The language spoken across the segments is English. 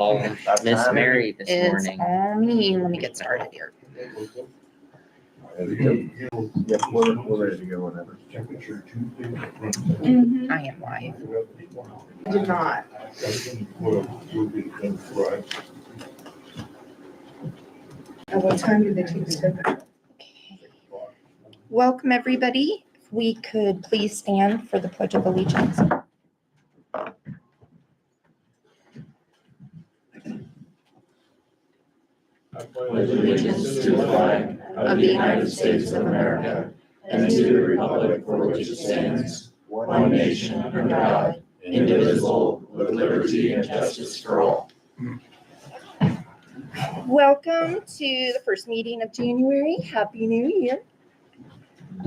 Miss Mary this It's morning. all me. Let me get started here. Yep, we're ready to go whenever. I am live. I did not. At what time did they take the step? Okay. Welcome, everybody. If we could please stand for the Pledge of Allegiance. Pledge allegiance to the flag of the United States of America and to the republic for which it stands, one nation under God, indivisible, with liberty and justice for all. Welcome to the first meeting of January. Happy New Year.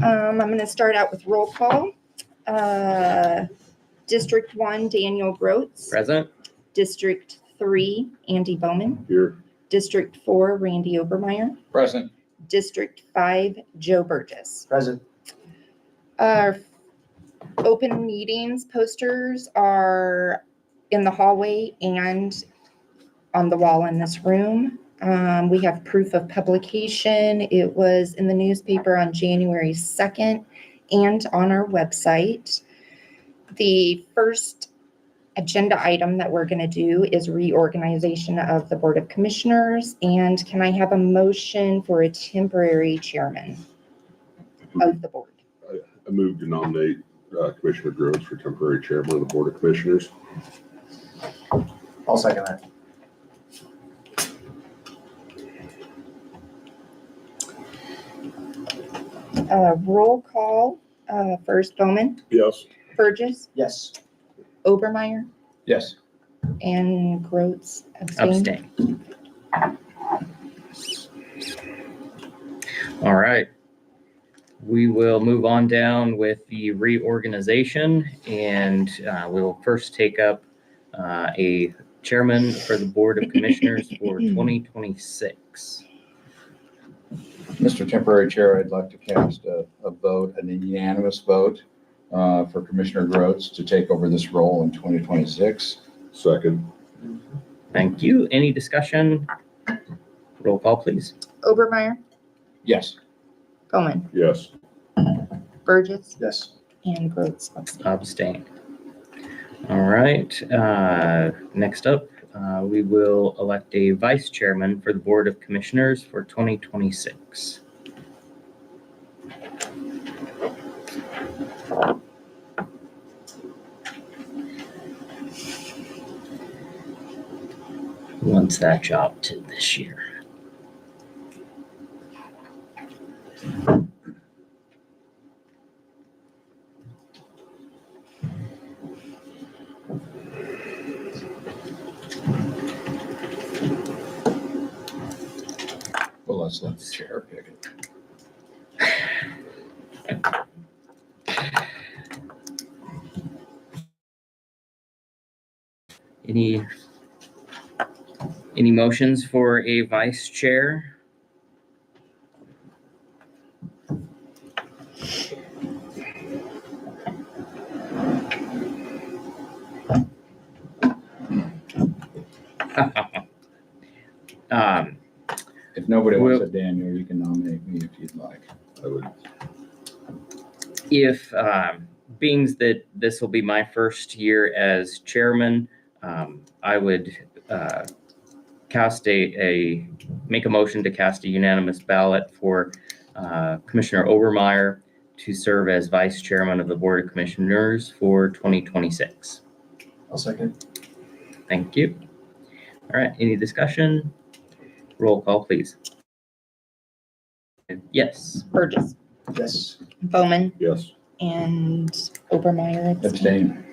I'm going to start out with roll call. District 1, Daniel Groats. Present. District 3, Andy Bowman. Here. District 4, Randy Obermeyer. Present. District 5, Joe Burgess. Present. Our open meetings posters are in the hallway and on the wall in this room. We have proof of publication. It was in the newspaper on January 2nd and on our website. The first agenda item that we're going to do is reorganization of the Board of Commissioners. And can I have a motion for a temporary chairman of the board? I move to nominate Commissioner Groves for temporary chairman of the Board of Commissioners. I'll second that. Roll call, first Bowman, Yes. Burgess, Yes. Obermeyer, Yes. and Groats abstain. All right. We will move on down with the reorganization, and we'll first take up a chairman for the Board of Commissioners for 2026. Mr. Temporary Chair, I'd like to cast a vote, a unanimous vote for Commissioner Groats to take over this role in 2026. Second. Thank you. Any discussion? Roll call, please. Obermeyer, Yes. Bowman, Yes. Burgess, Yes. and Groats abstain. Abstain. All right. Next up, we will elect a vice chairman for the Board of Commissioners for 2026. Who wants that job to this year? Well, let's let the chair pick it. Any motions for a vice chair? If nobody wants it, Daniel, you can nominate me if you'd like. I would. If, being that this will be my first year as chairman, I would make a motion to cast a unanimous ballot for Commissioner Obermeyer to serve as vice chairman of the Board of Commissioners for 2026. I'll second. Thank you. All right, any discussion? Roll call, please. Yes. Burgess, Yes. Bowman, Yes. and Obermeyer abstain. Abstain.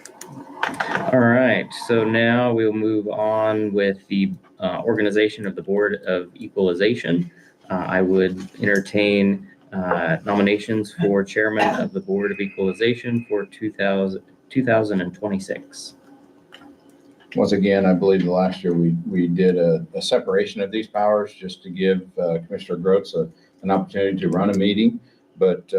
All right, so now we'll move on with the organization of the Board of Equalization. I would entertain nominations for chairman of the Board of Equalization for 2026. Once again, I believe the last year we did a separation of these powers just to give Commissioner Groats an opportunity to run a meeting. But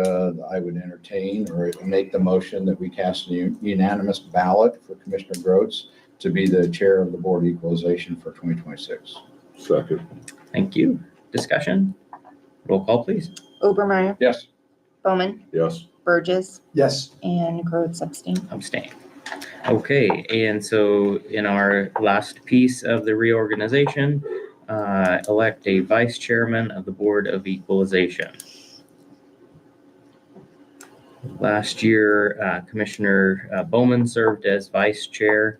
I would entertain or make the motion that we cast a unanimous ballot for Commissioner Groats to be the chair of the Board of Equalization for 2026. Second. Thank you. Discussion? Roll call, please. Obermeyer, Yes. Bowman, Yes. Burgess, Yes. and Groves abstain. Abstain. Okay, and so in our last piece of the reorganization, elect a vice chairman of the Board of Equalization. Last year, Commissioner Bowman served as vice chair.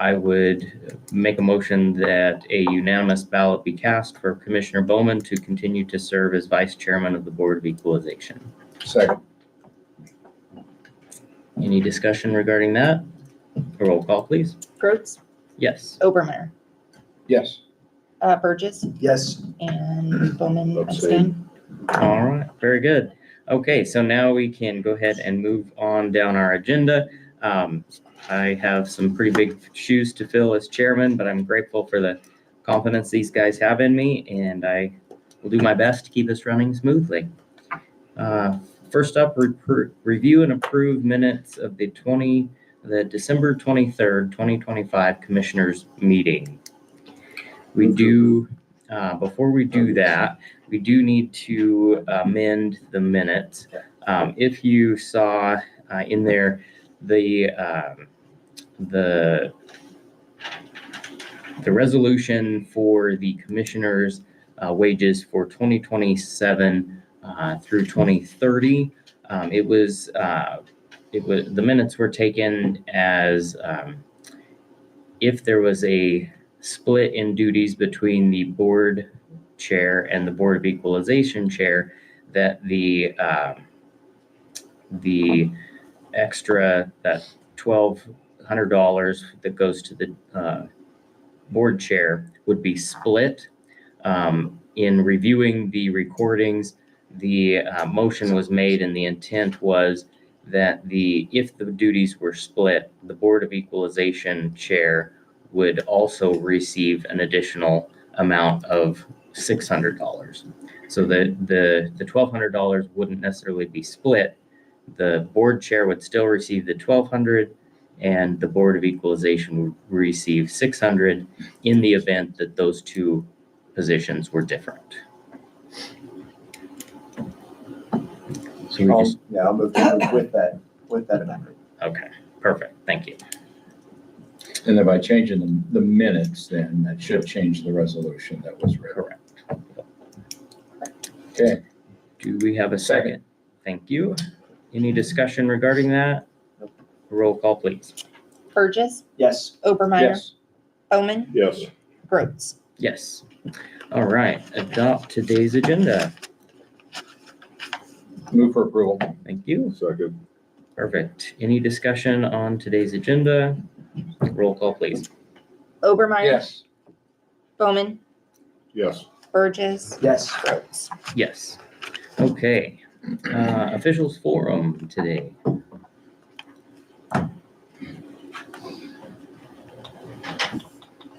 I would make a motion that a unanimous ballot be cast for Commissioner Bowman to continue to serve as vice chairman of the Board of Equalization. Second. Any discussion regarding that? A roll call, please. Groves, Yes. Obermeyer, Yes. Burgess, Yes. and Bowman Abstain. abstain. All right, very good. Okay, so now we can go ahead and move on down our agenda. I have some pretty big shoes to fill as chairman, but I'm grateful for the confidence these guys have in me, and I will do my best to keep this running smoothly. First up, review and approve minutes of the December 23rd, 2025 Commissioners Meeting. We do, before we do that, we do need to amend the minutes. If you saw in there, the resolution for the commissioners' wages for 2027 through 2030, the minutes were taken as if there was a split in duties between the board chair and the Board of Equalization chair, that the extra, that $1,200 that goes to the board chair would be split. In reviewing the recordings, the motion was made and the intent was that if the duties were split, the Board of Equalization chair would also receive an additional amount of $600. So the $1,200 wouldn't necessarily be split. The board chair would still receive the $1,200 and the Board of Equalization would receive $600 in the event that those two positions were different. So we just, I'll move forward with that amendment. okay, perfect, thank you. And then by changing the minutes, then that should change the resolution that was read. Correct. Okay. Do we have a second? Thank you. Any discussion regarding that? Roll call, please. Burgess, Yes. Obermeyer, Yes. Bowman, Yes. Groves. Yes. All right, adopt today's agenda. Move for approval. Thank you. Second. Perfect. Any discussion on today's agenda? Roll call, please. Obermeyer, Yes. Bowman, Yes. Burgess, Yes. Groves. Yes. Okay. Officials forum today.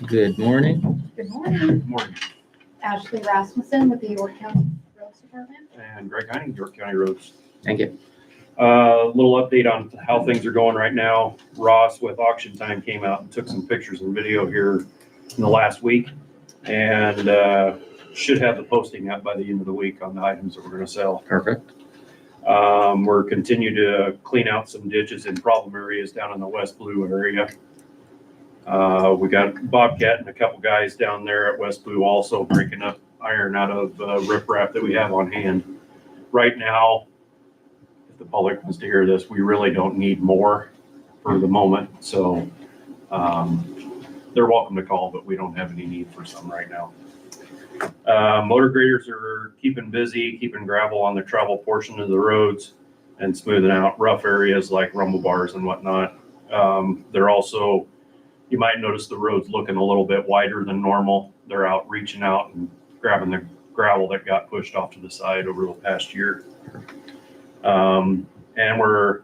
Good morning. Good morning. Morning. Ashley Rasmussen with the York County Roads Department. And Greg Heining, York County Roads. Thank you. Little update on how things are going right now. Ross with Auction Time came out and took some pictures and video here in the last week, and should have the posting up by the end of the week on the items that we're going to sell. Perfect. We're continuing to clean out some ditches in problem areas down in the West Blue area. We got Bobcat and a couple guys down there at West Blue also breaking up iron out of riprap that we have on hand. Right now, if the public wants to hear this, we really don't need more for the moment. So they're welcome to call, but we don't have any need for some right now. Motor graders are keeping busy, keeping gravel on the travel portion of the roads and smoothing out rough areas like rumble bars and whatnot. They're also, you might notice the roads looking a little bit wider than normal. They're out reaching out and grabbing the gravel that got pushed off to the side over the past year. And we're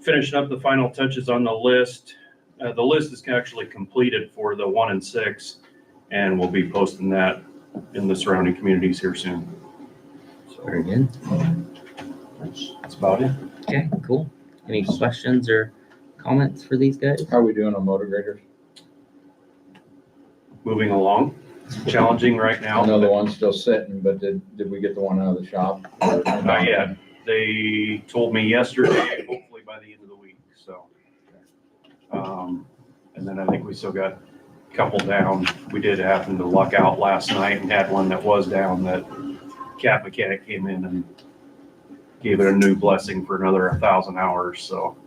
finishing up the final touches on the list. The list is actually completed for the 1 and 6, and we'll be posting that in the surrounding communities here soon. So Very good. that's about it. Okay, cool. Any questions or comments for these guys? How are we doing on motor graders? Moving along, challenging right now. I know the one's still sitting, but did we get the one out of the shop? Not yet. They told me yesterday, hopefully by the end of the week, so. And then I think we still got a couple down. We did happen to luck out last night and had one that was down that Cat Mechanic came in and gave it a new blessing for another 1,000 hours, so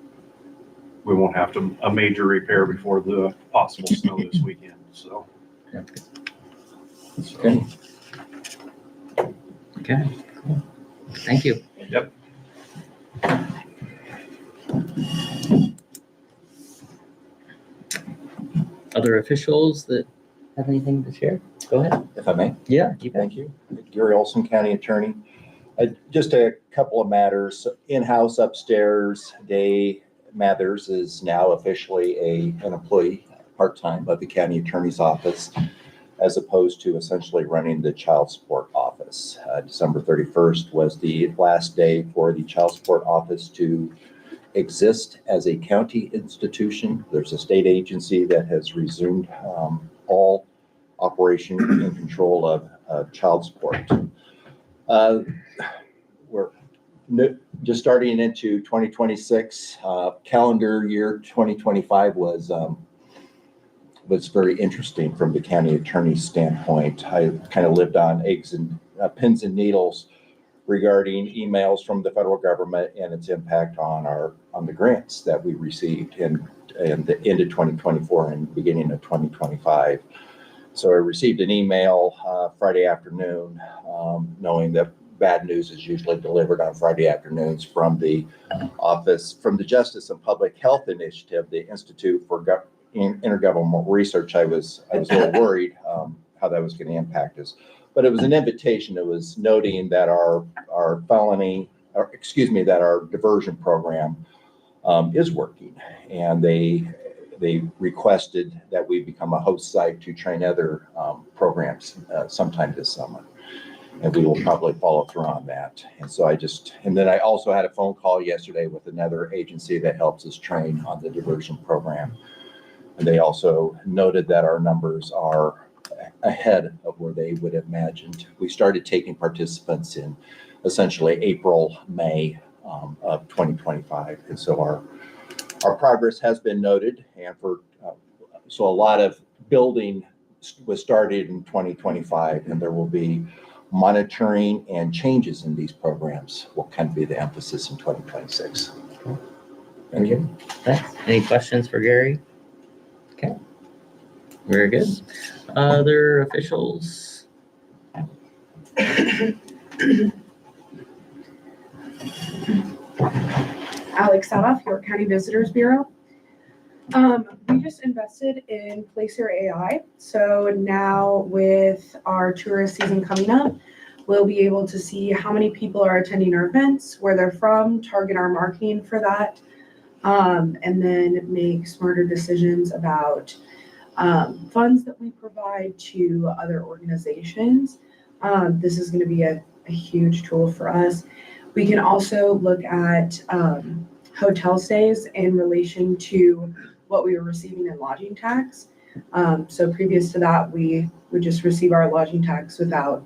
we won't have a major repair before the possible snow this weekend, so. Okay. Okay, cool. Thank you. Yep. Other officials that have anything to share? Go ahead. If I may, Yeah, you bet. thank you. Gary Olson, County Attorney. Just a couple of matters. In-house upstairs, Day Mathers is now officially an employee part-time of the County Attorney's Office, as opposed to essentially running the Child Support Office. December 31st was the last day for the Child Support Office to exist as a county institution. There's a state agency that has resumed all operation and control of child support. We're just starting into 2026. Calendar year 2025 was very interesting from the county attorney's standpoint. I kind of lived on eggs and pins and needles regarding emails from the federal government and its impact on the grants that we received in the end of 2024 and beginning of 2025. So I received an email Friday afternoon, knowing that bad news is usually delivered on Friday afternoons from the office, from the Justice and Public Health Initiative, the Institute for Intergovernmental Research. I was a little worried how that was going to impact us. But it was an invitation. It was noting that our diversion program is working, and they requested that we become a host site to train other programs sometime this summer, and we will probably follow through on that. And then I also had a phone call yesterday with another agency that helps us train on the diversion program, and they also noted that our numbers are ahead of where they would have imagined. We started taking participants in essentially April, May of 2025. And so our progress has been noted. And so a lot of building was started in 2025, and there will be monitoring and changes in these programs will kind of be the emphasis in 2026. Thank you. Thanks. Any questions for Gary? Okay. Very good. Other officials? Alex Sadoff, York County Visitors Bureau. We just invested in Placer AI. So now with our tourist season coming up, we'll be able to see how many people are attending our events, where they're from, target our marketing for that, and then make smarter decisions about funds that we provide to other organizations. This is going to be a huge tool for us. We can also look at hotel stays in relation to what we were receiving in lodging tax. So previous to that, we would just receive our lodging tax without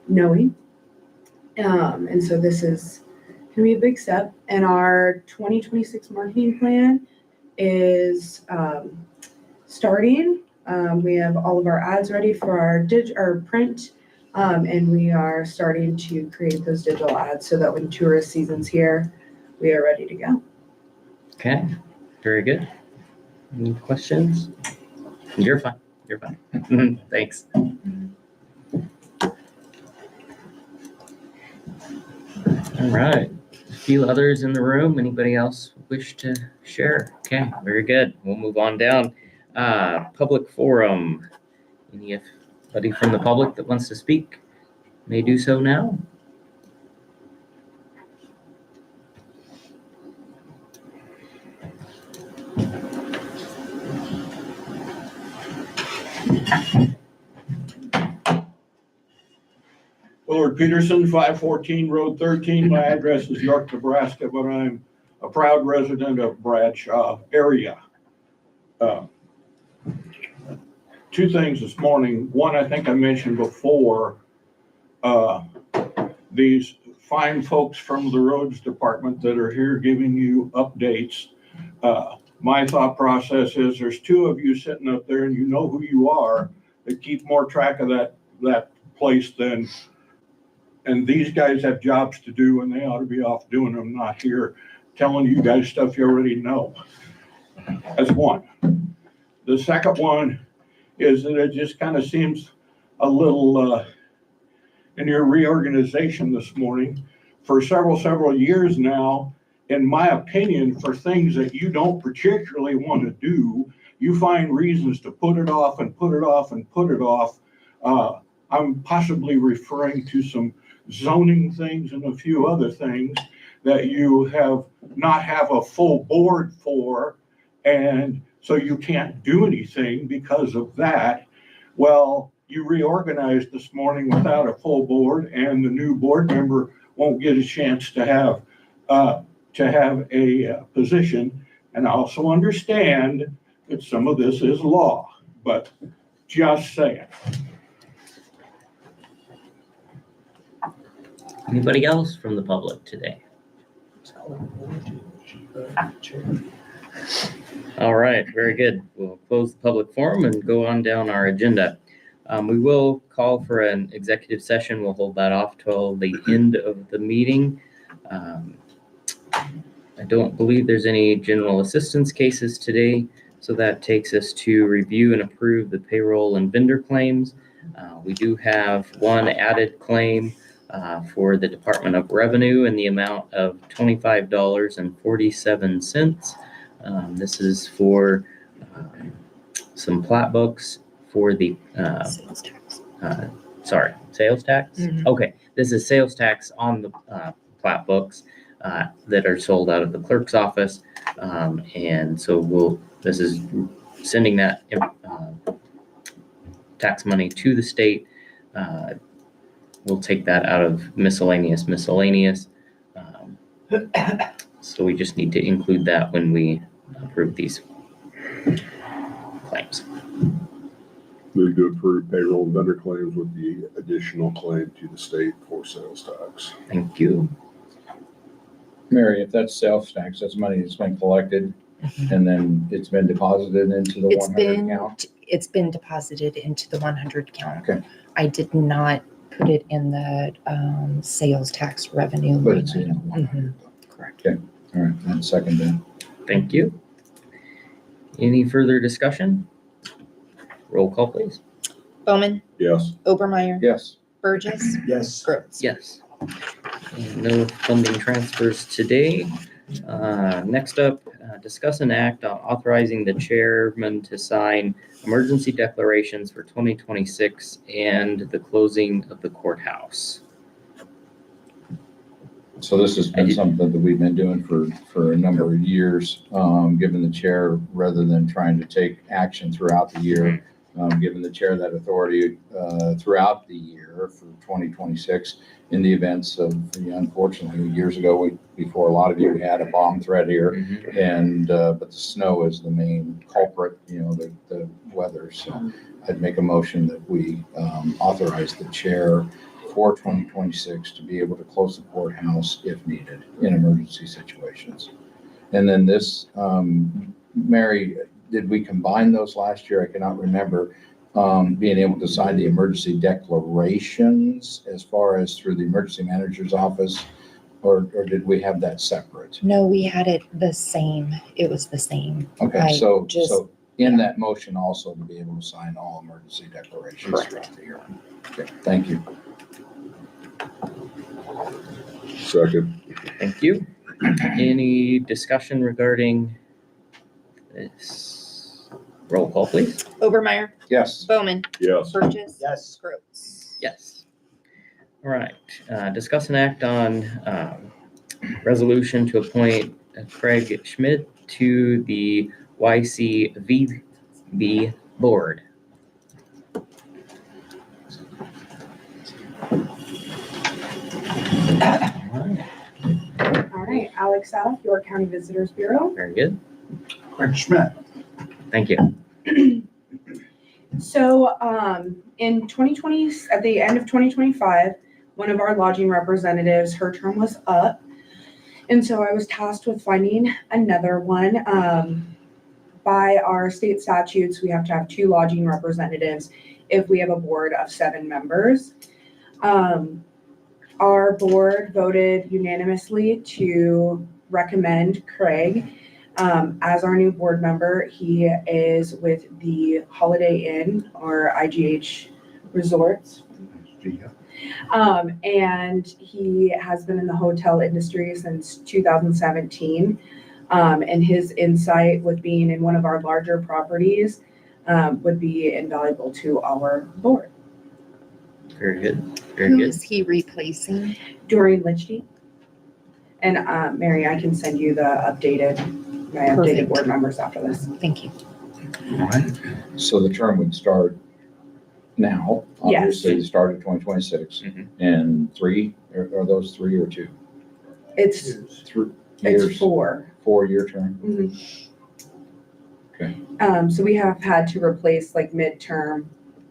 knowing. And so this is going to be a big step. And our 2026 marketing plan is starting. We have all of our ads ready for our print, and we are starting to create those digital ads so that when tourist season's here, we are ready to go. Okay, very good. Any questions? You're fine. You're fine. Thanks. All right. A few others in the room. Anybody else wish to share? Okay, very good. We'll move on down. Public forum. Anybody from the public that wants to speak may do so now. Willard Peterson, 514 Road 13. My address is York, Nebraska, but I'm a proud resident of Bradshaw area. Two things this morning. One, I think I mentioned before, these fine folks from the roads department that are here giving you updates. My thought process is there's two of you sitting up there and you know who you are that keep more track of that place than, and these guys have jobs to do and they ought to be off doing them, not here telling you guys stuff you already know. That's one. The second one is that it just kind of seems a little, in your reorganization this morning, for several years now, in my opinion, for things that you don't particularly want to do, you find reasons to put it off and put it off and put it off. I'm possibly referring to some zoning things and a few other things that you have not have a full board for, and so you can't do anything because of that. Well, you reorganized this morning without a full board, and the new board member won't get a chance to have a position. And I also understand that some of this is law, but just saying. Anybody else from the public today? All right, very good. We'll close the public forum and go on down our agenda. We will call for an executive session. We'll hold that off till the end of the meeting. I don't believe there's any general assistance cases today, so that takes us to review and approve the payroll and vendor claims. We do have one added claim for the Department of Revenue in the amount of $25.47. This is for some plat books for the Sales tax. Sales tax. Mhm. Okay, this is sales tax on the plat books that are sold out of the clerk's office, and so this is sending that tax money to the state. We'll take that out of miscellaneous. So we just need to include that when we approve these claims. Move to approve payroll and vendor claims with the additional claim to the state for sales tax. Thank you. Mary, if that's sales tax, that's money that's been collected and then it's been deposited into the It's 100 been, account? it's been deposited into the 100 count. Okay. I did not put it in the sales tax revenue. But line it's in item. 100. Correct. All right, and second then. Thank you. Any further discussion? Roll call, please. Bowman, Yes. Obermeyer, Yes. Burgess, Yes. Groves. Yes. And no funding transfers today. Next up, discuss an act on authorizing the chairman to sign emergency declarations for 2026 and the closing of the courthouse. So this has been something that we've been doing for a number of years, giving the chair, rather than trying to take action throughout the year, giving the chair that authority throughout the year for 2026 in the events of, unfortunately, years ago, before a lot of you, we had a bomb threat here, and but the snow is the main culprit, the weather. So I'd make a motion that we authorize the chair for 2026 to be able to close the courthouse if needed in emergency situations. And then this, Mary, did we combine those last year? I cannot remember. Being able to sign the emergency declarations as far as through the emergency manager's office, or did we have that separate? No, we had it the same. It was the same. Okay, I so just- in that motion also to be able to sign all emergency declarations Correct. throughout the year. Okay, thank you. Second. Thank you. Any discussion regarding this? Roll call, please. Obermeyer, Yes. Bowman, Yes. Burgess. Yes. Groves. Yes. All right. Discuss an act on resolution to appoint Craig Schmidt to the YCVB board. All right. All right. right, Alex South, York County Visitors Bureau. Very good. Craig Schmidt. Thank you. So, in 2020, at the end of 2025, one of our lodging representatives, her term was up. And so I was tasked with finding another one. By our state statutes, we have to have 2 lodging representatives if we have a board of 7 members. Our board voted unanimously to recommend Craig as our new board member. He is with the Holiday Inn or IGH Resorts. And he has been in the hotel industry since 2017. And his insight with being in one of our larger properties would be invaluable to our board. Very good. Very Who good. is he replacing? Doreen Litchty. And Mary, I can send you my updated Perfect. board members after this. Thank you. All right. So the term would start now, Yes. obviously, it started 2026, Mhm. and 3, are those 3 or 2? It's 3 it's years, 4. 4-year term? Mhm. Okay. So we have had to replace like midterm,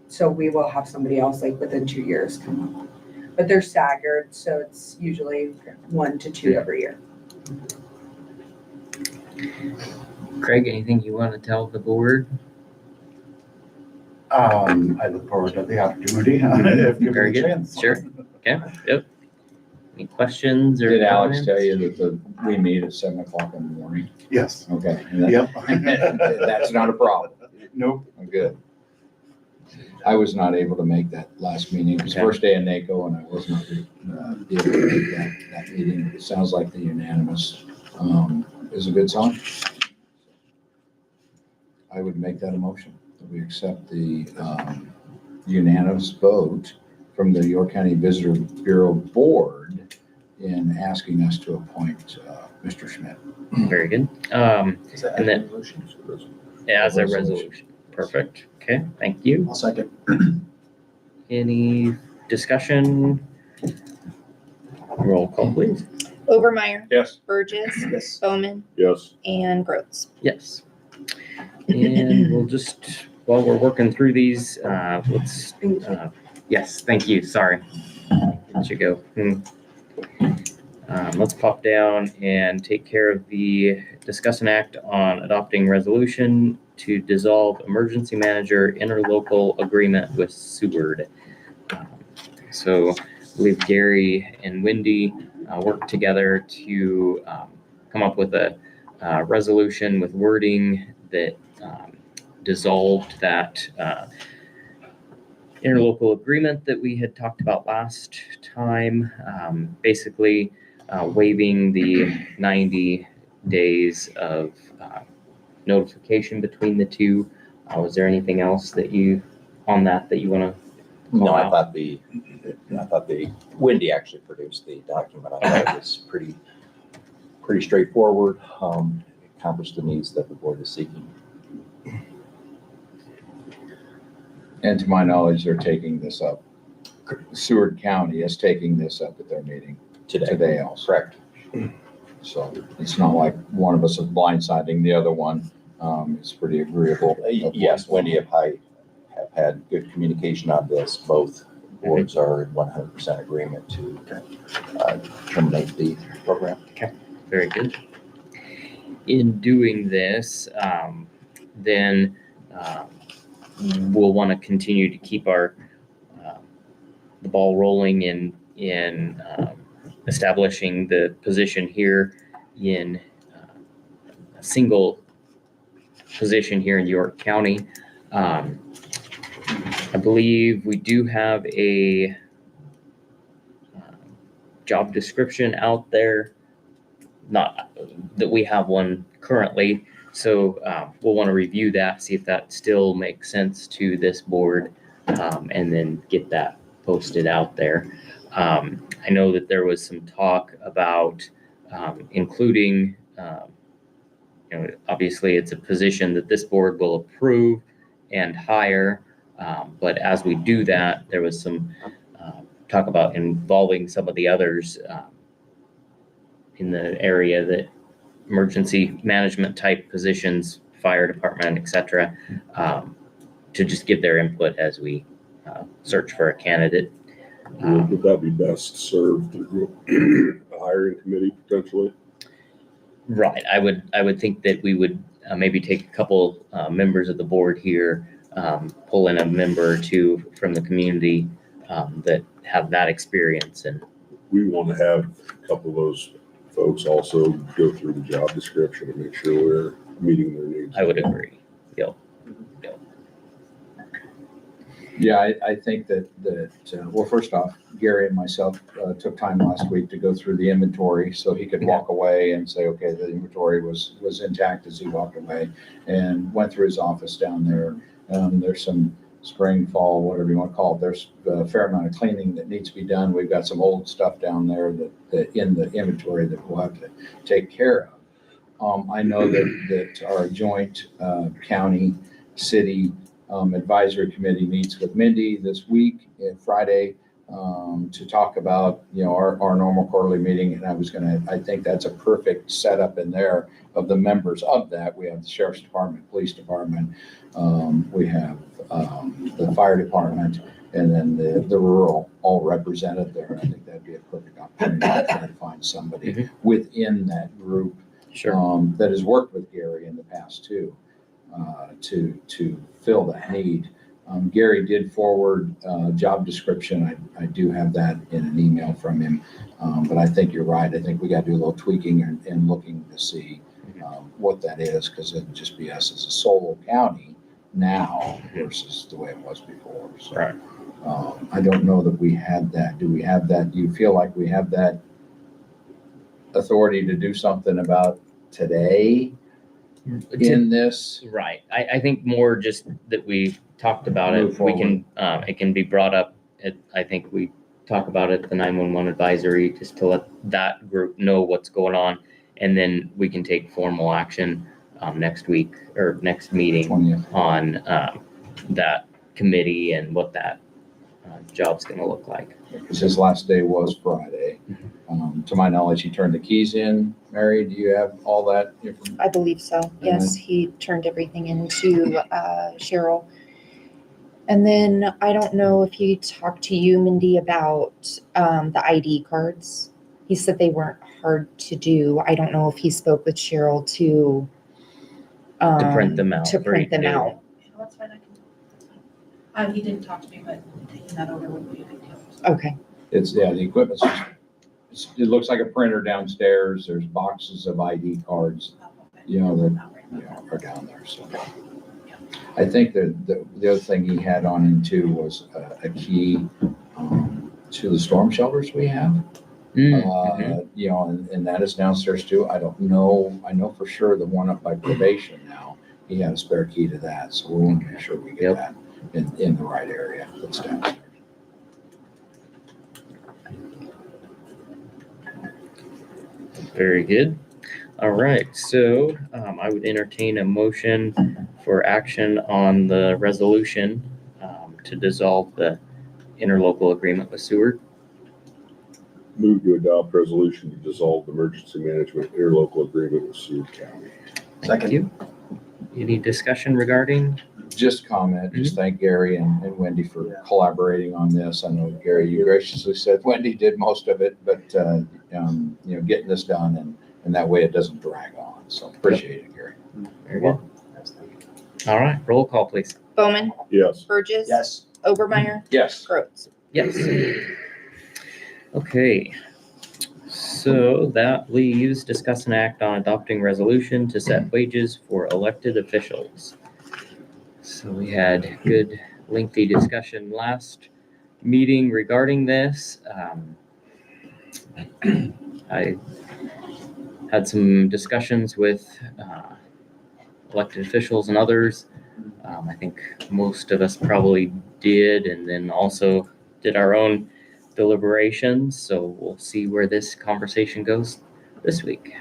so we will have somebody else like within 2 years come up. But they're staggered, so it's usually 1 to 2 every year. Craig, anything you want to tell the board? I look forward to the opportunity if given Very the good. chance. Sure. Okay. Yep. Any questions or Did Alex comments? tell you that we meet at 7 o'clock in the morning? Yes. Okay. and that- Yep. That's not a problem. Nope. Good. I was not able to make that last meeting. It was Okay. first day of NACO and I was not able to make that meeting. It sounds like the unanimous is a good sign. I would make that a motion, that we accept the unanimous vote from the York County Visitor Bureau Board in asking us to appoint Mr. Schmidt. Very good. Is that And then- Resolutions or resolution? As a Resolution. resolution. Perfect. Okay. Thank you. I'll second. Any discussion? Roll call, please. Overmeyer, Yes. Burgess, Yes. Bowman, Yes. and Gross. Yes. And we'll just, while we're working through these, let's, Thank you. yes, thank you, sorry. Let you go. Let's pop down and take care of the discuss and act on adopting resolution to dissolve emergency manager interlocal agreement with Seward. So I believe Gary and Wendy worked together to come up with a resolution with wording that dissolved that interlocal agreement that we had talked about last time. Basically waiving the 90 days of notification between the two. Was there anything else that you, on that you want to? No, I thought Wendy actually produced the document. I thought it was pretty straightforward. Accomplished the needs that the board is seeking. And to my knowledge, they're taking this up. Seward County is taking this up at their meeting today also. Correct. So it's not like one of us is blindsiding the other one. It's pretty agreeable. Yes, Wendy and I have had good communication on this. Both boards are in 100% agreement to terminate the program. Very good. In doing this, then we'll want to continue to keep our the ball rolling in establishing the position here in a single position here in York County. I believe we do have a job description out there. Not that we have one currently, so we'll want to review that, see if that still makes sense to this board, and then get that posted out there. I know that there was some talk about including, obviously it's a position that this board will approve and hire, but as we do that, there was some talk about involving some of the others in the area that emergency management type positions, fire department, et cetera, to just give their input as we search for a candidate. Would that be best served through a hiring committee potentially? Right. I would think that we would maybe take a couple members of the board here, pull in a member or two from the community that have that experience. And We want to have a couple of those folks also go through the job description and make sure we're meeting their needs. I would agree. Yep. Yeah, I think that, well, first off, Gary and myself took time last week to go through the inventory so he could walk away and say, okay, the inventory was intact as he walked away, and went through his office down there. There's some spring, fall, whatever you want to call it. There's a fair amount of cleaning that needs to be done. We've got some old stuff down there that in the inventory that we'll have to take care of. I know that our joint county, city advisory committee meets with Mindy this week, Friday, to talk about, our normal quarterly meeting. And I think that's a perfect setup in there of the members of that. We have the sheriff's department, police department, we have the fire department, and then the rural all represented there. I think that'd be a perfect opportunity to try to find somebody within that group that has worked with Gary in the past too, to fill that need. Gary did forward job description. I do have that in an email from him, but I think you're right. I think we got to do a little tweaking and looking to see what that is, because it'd just be us as a solo county now versus the way it was before. So, Right. I don't know that we had that. Do we have that? Do you feel like we have that authority to do something about today in this? Right. I think more just that we talked about Move it. forward. We can, it can be brought up I think we talk about it at the 911 advisory, just to let that group know what's going on. And then we can take formal action next week or next meeting 20th. on that committee and what that job's going to look like. Because his last day was Friday. To my knowledge, he turned the keys in. Mary, do you have all that information? I believe so. Yes, he turned everything into Cheryl. And then I don't know if he talked to you, Mindy, about the ID cards. He said they weren't hard to do. I don't know if he spoke with Cheryl to print them out. To print them out. That's fine, he didn't talk to me, but taking that over would be a big deal. Okay. The equipment's just, it looks like a printer downstairs. There's boxes of ID cards, that are down there. So I think that the other thing he had on him too was a key to the storm shelters we have. And that is downstairs too. I don't know. I know for sure the one up by probation now, he had a spare key to that. So we want to make sure we get that in the right area. That's downstairs. Very good. All right, so I would entertain a motion for action on the resolution to dissolve the interlocal agreement with Seward. Move to adopt resolution to dissolve the emergency management interlocal agreement with Seward County. Thank you. Any discussion regarding? Just comment, just thank Gary and Wendy for collaborating on this. I know, Gary, you graciously said Wendy did most of it, but, getting this done and that way it doesn't drag on. So appreciate it, Gary. Very good. All right, roll call, please. Bowman, Yes. Burgess. Yes. Obermeyer, Yes. Groves. Yes. Okay. So that leaves discuss and act on adopting resolution to set wages for elected officials. So we had good lengthy discussion last meeting regarding this. I had some discussions with elected officials and others. I think most of us probably did, and then also did our own deliberations. So we'll see where this conversation goes this week.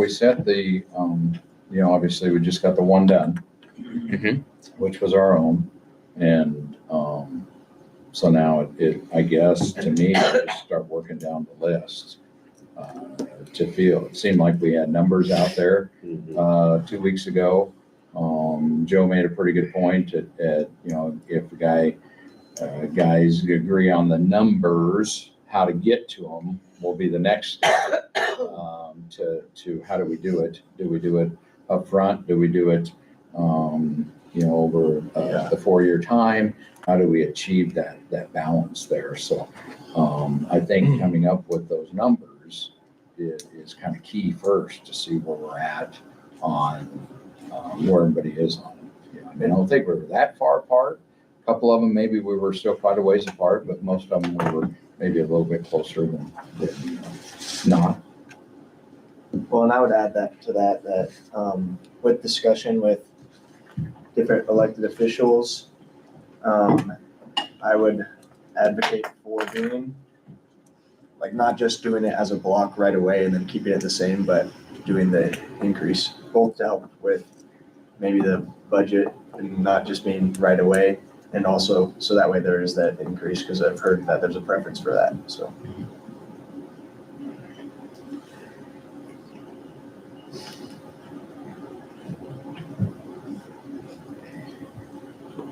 we set the, obviously we just got the one done, Mhm. which was our own. And, so now I guess, to me, I just start working down the list, to feel, it seemed like we had numbers out there, 2 weeks ago. Joe made a pretty good point at, if the guys agree on the numbers, how to get to them will be the next step. To how do we do it? Do we do it up front? Do we do it, over the 4-year time? How do we achieve that balance there? So I think coming up with those numbers is kind of key first to see where we're at on where everybody is on it. I don't think we were that far apart. A couple of them, maybe we were still quite a ways apart, but most of them we were maybe a little bit closer than not. Well, and I would add that with discussion with different elected officials, I would advocate for doing, like, not just doing it as a block right away and then keeping it the same, but doing the increase, both to help with maybe the budget and not just being right away, and also so that way there is that increase, because I've heard that there's a preference for that, so.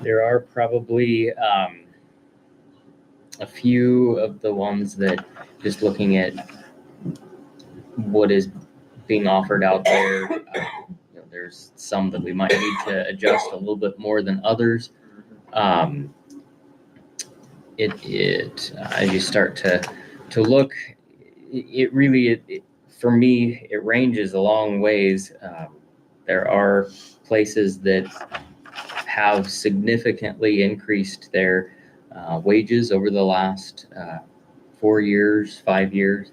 There are probably a few of the ones that, just looking at what is being offered out there, there's some that we might need to adjust a little bit more than others. As you start to look, it really, for me, it ranges a long ways. There are places that have significantly increased their wages over the last 4 years, 5 years.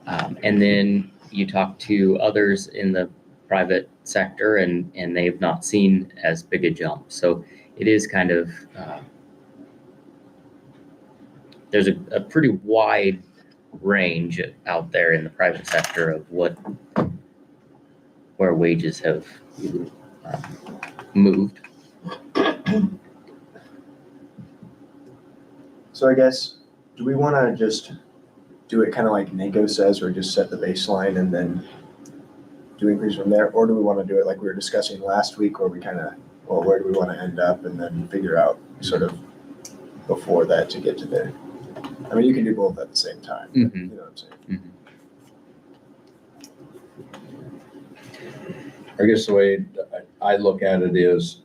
And then you talk to others in the private sector and they've not seen as big a jump. So it is kind of, there's a pretty wide range out there in the private sector of where wages have moved. So I guess, do we want to just do it kind of like NACO says, or just set the baseline and then do increase from there? Or do we want to do it like we were discussing last week, where we kind of, well, where do we want to end up, and then figure out sort of before that to get to there? I mean, you can do both at the same time. Mm-hmm. You know what I'm saying? Mm-hmm. I guess the way I look at it is,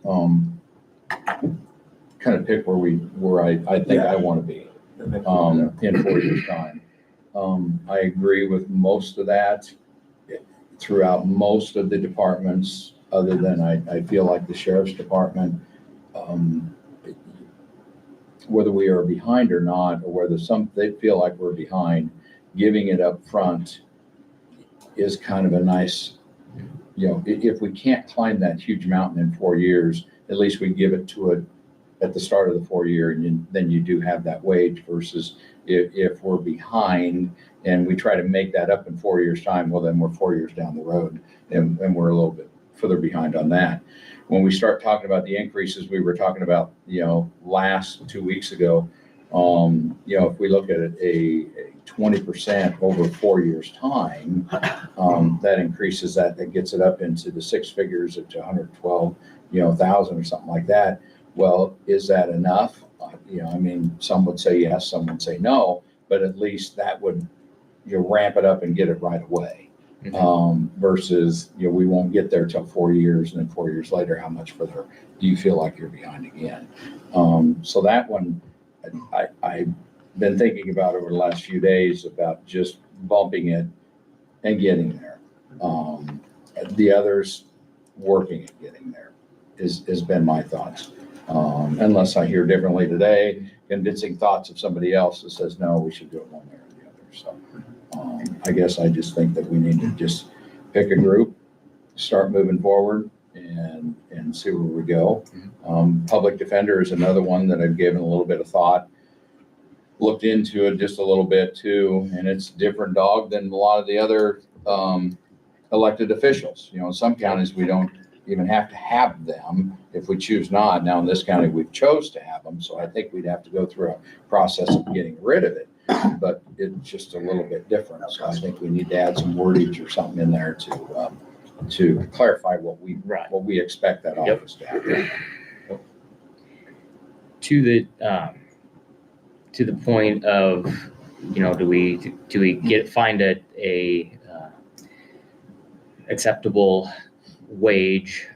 kind of pick where I think I want to be, in 4 years' time. I agree with most of that throughout most of the departments, other than I feel like the sheriff's department, whether we are behind or not, or whether they feel like we're behind, giving it up front is kind of a nice, if we can't climb that huge mountain in 4 years, at least we give it to it at the start of the 4 year, and then you do have that wage, versus if we're behind and we try to make that up in 4 years' time, well, then we're 4 years down the road and we're a little bit further behind on that. When we start talking about the increases we were talking about, last 2 weeks ago, if we look at it, a 20% over 4 years' time, that increases that gets it up into the six figures to 112,000 or something like that. Well, is that enough? Some would say yes, some would say no, but at least that would ramp it up and get it right away. Versus, we won't get there till 4 years, and then 4 years later, how much further do you feel like you're behind again? So that one, I've been thinking about over the last few days about just bumping it and getting there. The others, working at getting there has been my thoughts. Unless I hear differently today, convincing thoughts of somebody else that says, no, we should do it one way or the other. So I guess I just think that we need to just pick a group, start moving forward, and see where we go. Public defender is another one that I've given a little bit of thought, looked into it just a little bit too, and it's a different dog than a lot of the other elected officials. In some counties, we don't even have to have them if we choose not. Now, in this county, we've chose to have them, so I think we'd have to go through a process of getting rid of it. But it's just a little bit different. So I think we need to add some wordage or something in there to clarify what we expect that office to have. To the point of, do we find a acceptable wage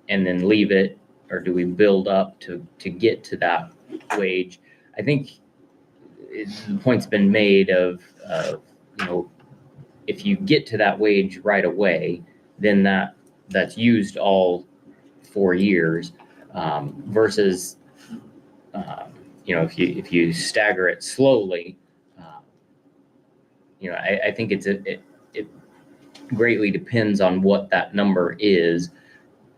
and then leave it, or do we build up to get to that wage? I think the point's been made of if you get to that wage right away, then that's used all 4 years, versus if you stagger it slowly, I think it greatly depends on what that number is.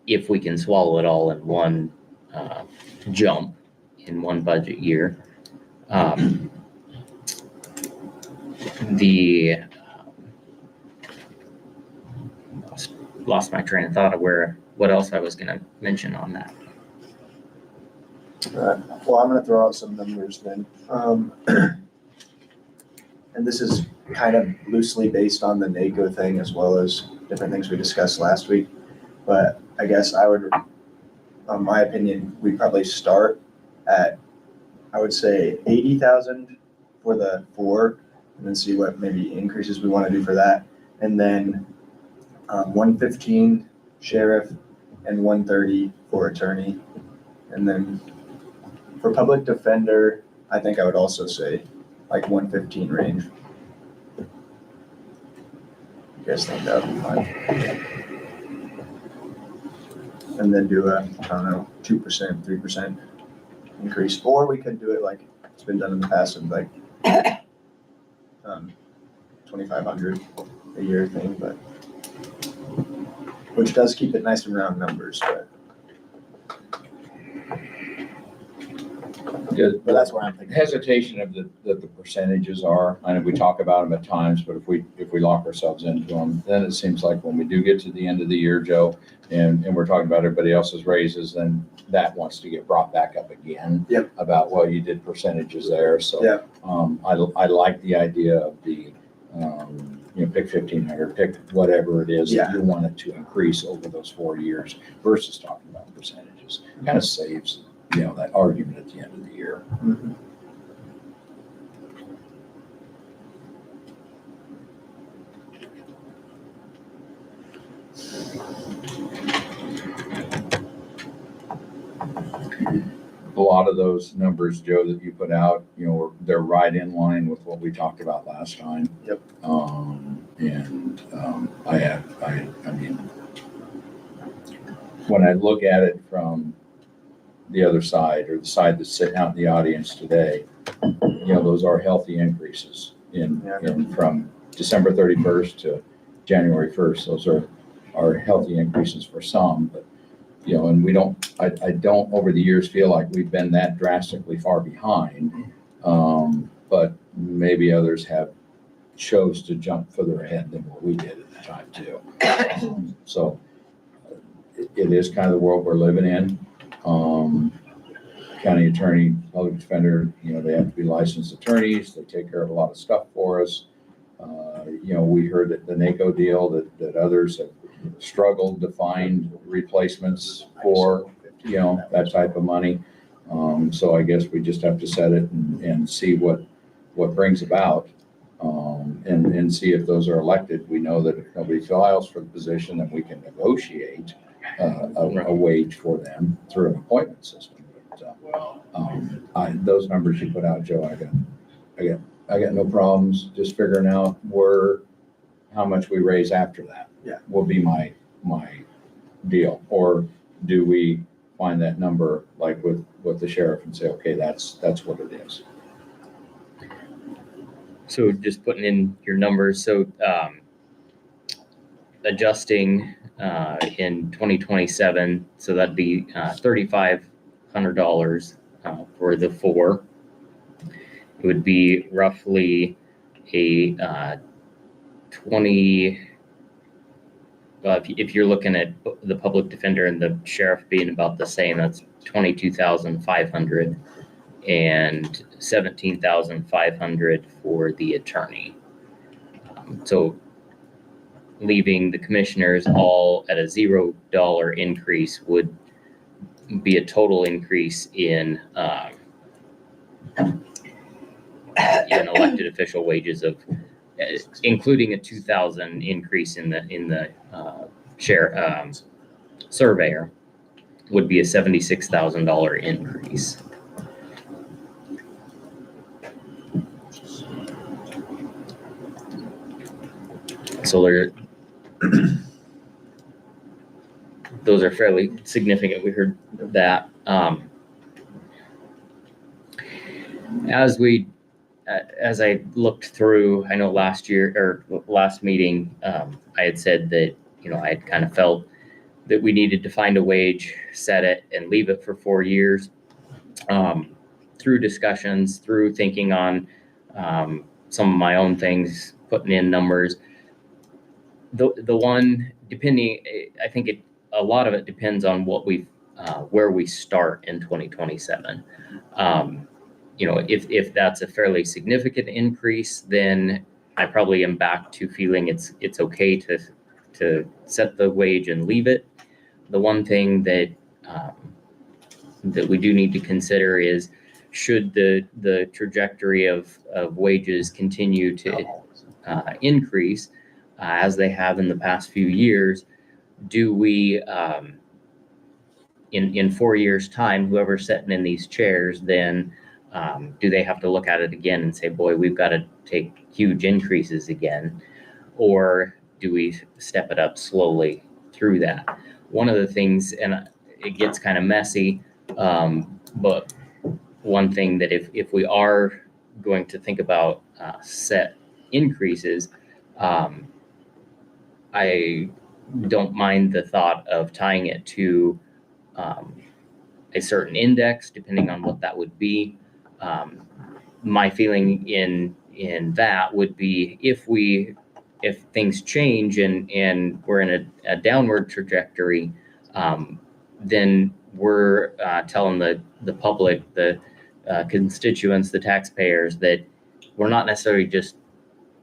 If we can swallow it all in one jump in one budget year. Lost my train of thought of what else I was going to mention on that. Well, I'm gonna throw out some numbers then. And this is kind of loosely based on the NACO thing as well as different things we discussed last week. But I guess I would, my opinion, we'd probably start at, I would say 80,000 for the 4, and then see what maybe increases we want to do for that. And then 115 sheriff and 130 for attorney. And then for public defender, I think I would also say like 115 range. You guys think that would be fine? And then do a, 2%, 3% increase. Or we could do it like it's been done in the past of like 2,500 a year thing, but which does keep it nice and round numbers, but that's where I'm thinking. Hesitation of the percentages are, I know we talk about them at times, but if we lock ourselves into them, then it seems like when we do get to the end of the year, Joe, and we're talking about everybody else's raises, then that wants to get brought back up again. Yep. About, well, you did percentages there, so. Yeah. I like the idea of the, pick 1,500, pick whatever it is that you want it to increase over those 4 years versus talking about percentages. Kind of saves, that argument at the end of the year. Mhm. A lot of those numbers, Joe, that you put out, they're right in line with what we talked about last time. Yep. I mean, when I look at it from the other side, or the side that's sitting out in the audience today, those are healthy increases in from December 31st to January 1st. Those are healthy increases for some, but and I don't over the years feel like we've been that drastically far behind. But maybe others have chose to jump further ahead than what we did at the time too. So it is kind of the world we're living in. County attorney, public defender, they have to be licensed attorneys. They take care of a lot of stuff for us. We heard that the NACO deal that others have struggled to find replacements for, that type of money. So I guess we just have to set it and see what brings about, and see if those are elected. We know that if nobody files for the position, then we can negotiate a wage for them through an appointment system. But those numbers you put out, Joe, I got no problems just figuring out how much we raise after that. Yeah. Will be my deal. Or do we find that number like with the sheriff and say, okay, that's what it is. So just putting in your numbers. So adjusting in 2027, so that'd be $3,500 for the 4. It would be roughly a if you're looking at the public defender and the sheriff being about the same, that's 22,500 and 17,500 for the attorney. So leaving the commissioners all at a $0 increase would be a total increase in elected official wages of, including a 2,000 increase in the surveyor, would be a $76,000 increase. So those are fairly significant. We heard that. As I looked through, I know last meeting, I had said that, I had kind of felt that we needed to find a wage, set it, and leave it for 4 years. Through discussions, through thinking on some of my own things, putting in numbers, the one, depending, I think a lot of it depends on where we start in 2027. If that's a fairly significant increase, then I probably am back to feeling it's okay to set the wage and leave it. The one thing that we do need to consider is, should the trajectory of wages continue to increase as they have in the past few years, do we, in 4 years' time, whoever's sitting in these chairs, then do they have to look at it again and say, boy, we've got to take huge increases again? Or do we step it up slowly through that? One of the things, and it gets kind of messy, but one thing that if we are going to think about set increases, I don't mind the thought of tying it to a certain index, depending on what that would be. My feeling in that would be, if things change and we're in a downward trajectory, then we're telling the public, the constituents, the taxpayers, that we're not necessarily just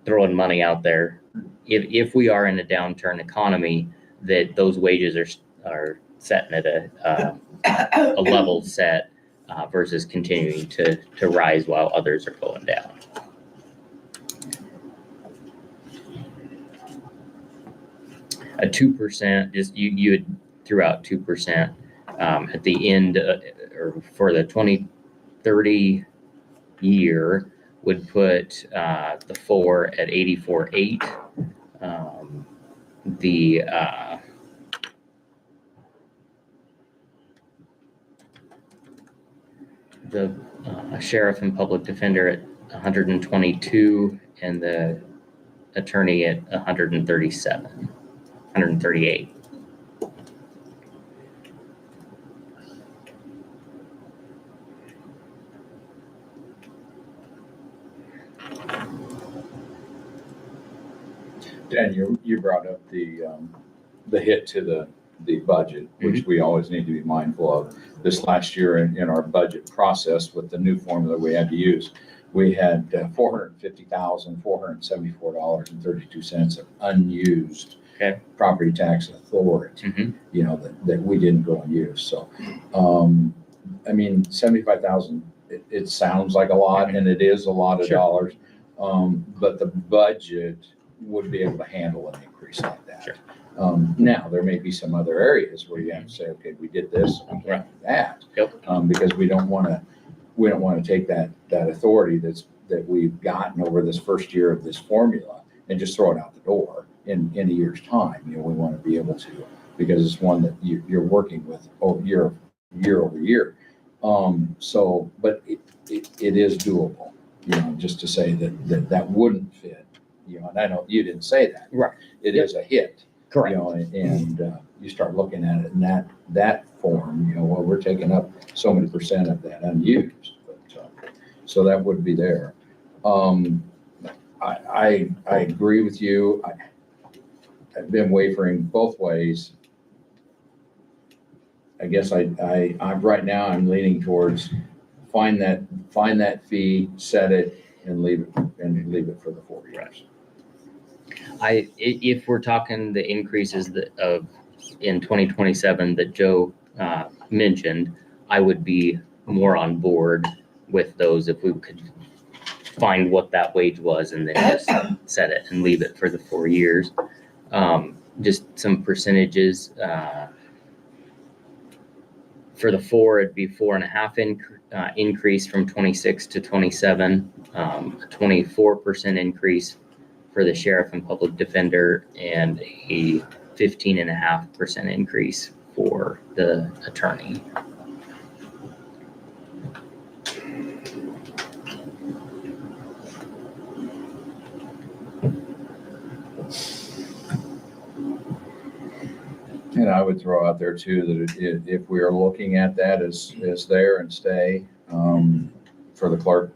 throwing money out there. If we are in a downturn economy, that those wages are setting at a level set versus continuing to rise while others are going down. A 2%, just you had threw out 2% at the end, or for the 2030 year, would put the 4 at 84.8. The sheriff and public defender at 122, and the attorney at 138. Dan, you brought up the hit to the budget, which we always need to be mindful of. This last year in our budget process, with the new formula we had to use, we had $450,474.32 of unused property tax authority, that we didn't go and use. So, 75,000, it sounds like a lot, and it is a lot of dollars, but the budget would be able to handle an increase like that. Sure. Now, there may be some other areas where you have to say, okay, we did this, we can't do that. Because we don't want to take that authority that we've gotten over this first year of this formula and just throw it out the door in a year's time. We want to be able to, because it's one that you're working with year over year. But it is doable, just to say that wouldn't fit, and I know you didn't say that. Right. It is a hit. Correct. And you start looking at it in that form, we're taking up so many percent of that unused, but so that would be there. I agree with you. I've been wavering both ways. I guess I'm right now, I'm leaning towards find that fee, set it, and leave it for the 4 years. If we're talking the increases in 2027 that Joe mentioned, I would be more on board with those if we could find what that wage was and then just set it and leave it for the 4 years. Just some percentages. For the 4, it'd be 4.5% increase from 26 to 27, a 24% increase for the sheriff and public defender, and a 15.5% increase for the attorney. And I would throw out there too, that if we are looking at that as there and stay, for the clerk,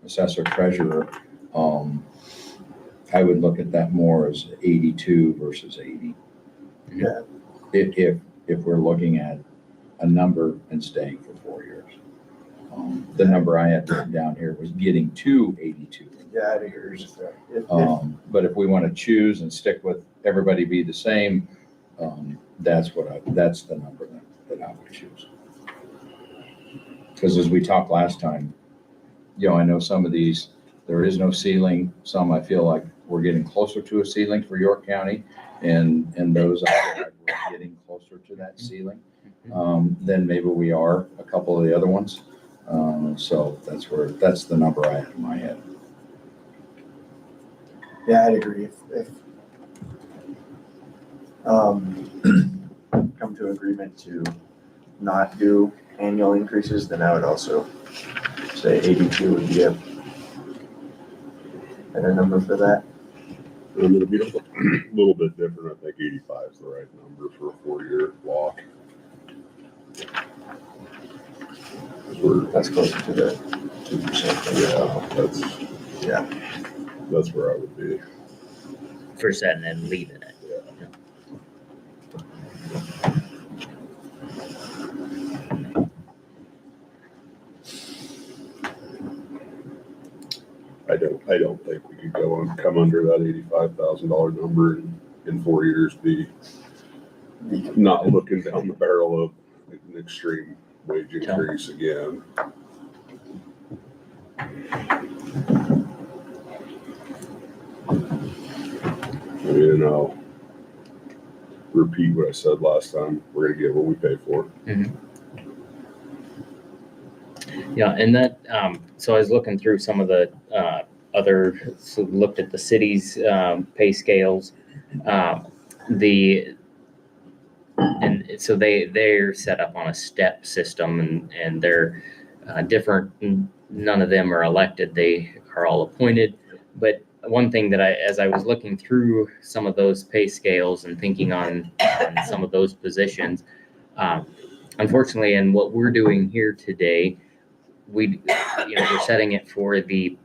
assessor, treasurer, I would look at that more as 82 versus 80. Yeah. If we're looking at a number and staying for 4 years. The number I had written down here was getting to 82. Yeah, I'd agree with that. But if we want to choose and stick with everybody be the same, that's the number that I would choose. Because as we talked last time, I know some of these, there is no ceiling. Some I feel like we're getting closer to a ceiling for York County, and those I feel like we're getting closer to that ceiling than maybe we are a couple of the other ones. So that's the number I have in my head. Yeah, I'd agree. If come to agreement to not do annual increases, then I would also say 82 would be a better number for that. I'm gonna be a little bit different. I think 85 is the right number for a 4-year block. That's closer to the 2%. That's where I would be. For setting and leaving it. I don't think we could come under that $85,000 number in 4 years, be not looking down the barrel of an extreme wage increase again. I mean, I'll repeat what I said last time. We're gonna get what we pay for. Yeah, and that, so I was looking through some of the looked at the city's pay scales. And so they're set up on a step system, and they're different. None of them are elected. They are all appointed. But one thing that as I was looking through some of those pay scales and thinking on some of those positions, unfortunately, in what we're doing here today, we're setting it for the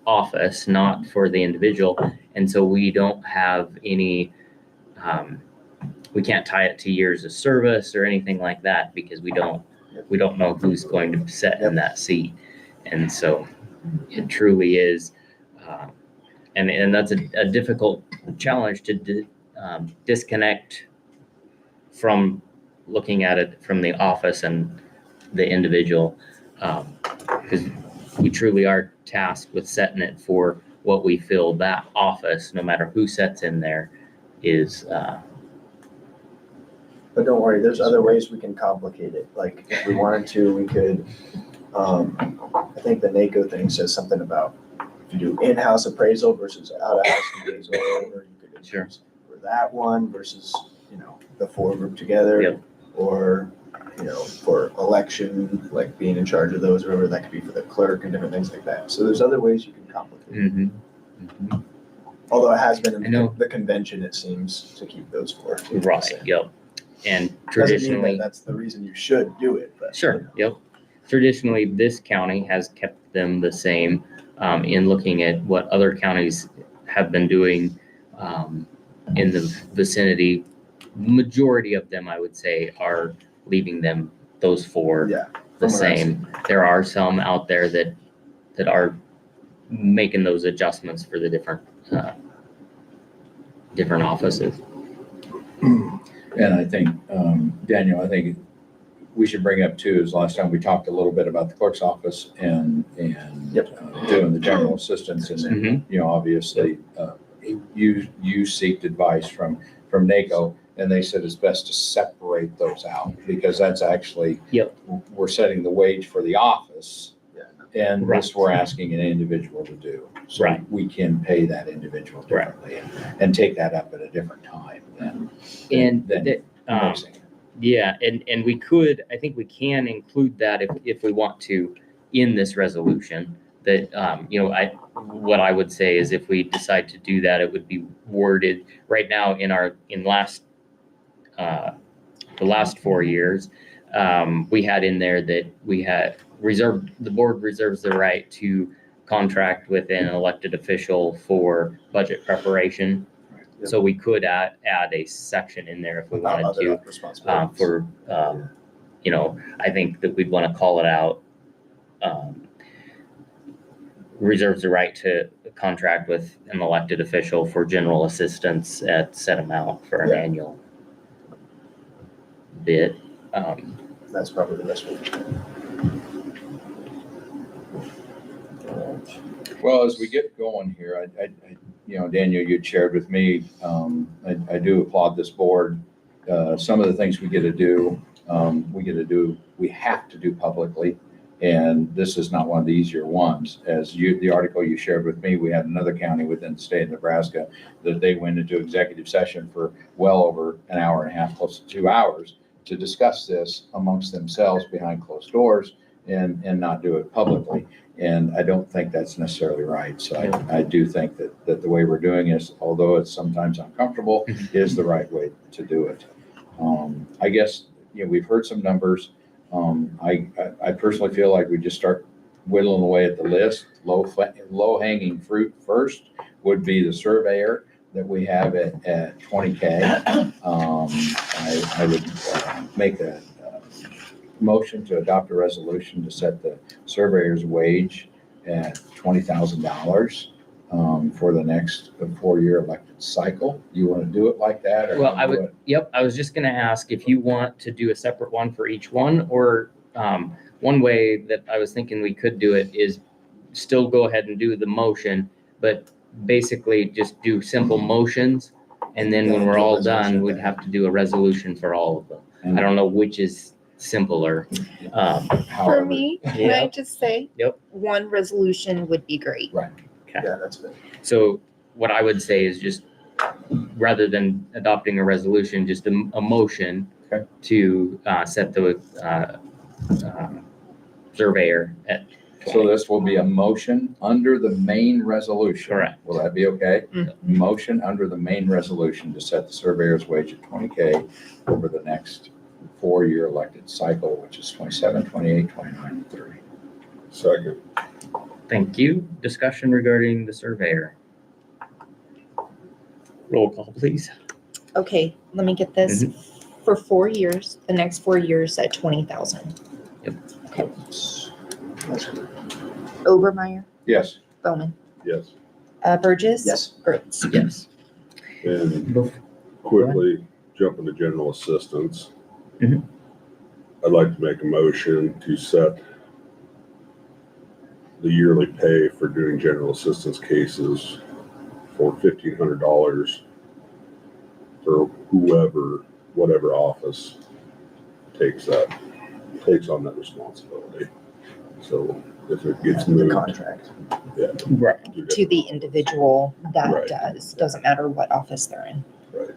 office, not for the individual, and so we don't have any. We can't tie it to years of service or anything like that because we don't know who's going to sit in that seat, and so it truly is, and that's a difficult challenge to disconnect from looking at it from the office and the individual, because we truly are tasked with setting it for what we feel that office, no matter who sits in there, is. But don't worry, there's other ways we can complicate it. Like if we wanted to, we could, I think the NACO thing says something about if you do in-house appraisal versus out-of-house appraisal, or you could choose for that one versus, the 4 group together. Yep. Or, for election, like being in charge of those, or whatever, that could be for the clerk and different things like that. So there's other ways you can complicate it. Mm-hmm. Although it has been in the convention, it seems, to keep those 4. Right, yep. And Doesn't mean traditionally, that that's the reason you should do it, but. sure, yep. Traditionally, this county has kept them the same in looking at what other counties have been doing in the vicinity. Majority of them, I would say, are leaving them, those four, Yeah. the from what I've same. There are some out there that are making those adjustments for the different offices. And I think, Daniel, I think we should bring up too, is last time we talked a little bit about the clerk's office and doing the general assistance. And then, you know, obviously, you seeked advice from NACO, and they said it's best to separate those out because that's actually, we're setting the wage for the office. And this we're asking an individual to do. So we can pay that individual differently and take that up at a different time than mixing it. Yeah, and we could, I think we can include that if we want to in this resolution. That, you know, what I would say is if we decide to do that, it would be worded right now in the last 4 years. We had in there that we had the board reserves the right to contract with an elected official for budget preparation. So we could add a section in there if we wanted to, for, you know, I think that we'd want to call it out. Reserves the right to contract with an elected official for general assistance at set amount for an annual bid. That's probably the best way. Well, as we get going here, I you know, Daniel, you shared with me, I do applaud this board. Some of the things we get to do, we have to do publicly. And this is not one of the easier ones. As the article you shared with me, we had another county within the state of Nebraska that they went into executive session for well over an hour and a half, close to 2 hours, to discuss this amongst themselves behind closed doors and not do it publicly. And I don't think that's necessarily right. So I do think that the way we're doing is, although it's sometimes uncomfortable, is the right way to do it. I guess, you know, we've heard some numbers. I personally feel like we just start whittling away at the list. Low hanging fruit first would be the surveyor that we have at 20K. I would make a motion to adopt a resolution to set the surveyor's wage at $20,000 for the next 4-year elected cycle. You want to do it like that? Or Well, I was just going to ask if you want to do a separate one for each one, or one way that I was thinking we could do it is still go ahead and do the motion, but basically just do simple motions. And then when we're all done, we'd have to do a resolution for all of them. I don't know which is simpler. For me, can I just say? Yep. One resolution would be great. Right. Okay. Yeah, that's good. So what I would say is just, rather than adopting a resolution, just a motion to set the surveyor at. So this will be a motion under the main resolution. Correct. Will that be okay? Motion under the main resolution to set the surveyor's wage at 20K over the next 4-year elected cycle, which is 27, 28, 29, and 30. Second. Thank you. Discussion regarding the surveyor. Roll call, please. Okay, let me get this. For 4 years, the next 4 years at 20,000. Yep. Okay. Obermeyer, Yes. Bowman, Yes. Burgess. Yes. Gross. Yes. And quickly jumping to general assistance. Mhm. I'd like to make a motion to set the yearly pay for doing general assistance cases for $1,500 for whoever, whatever office takes on that responsibility. So if it gets The moved, contract. yeah. Right. To the individual that Right. does, doesn't matter what office they're in. Right.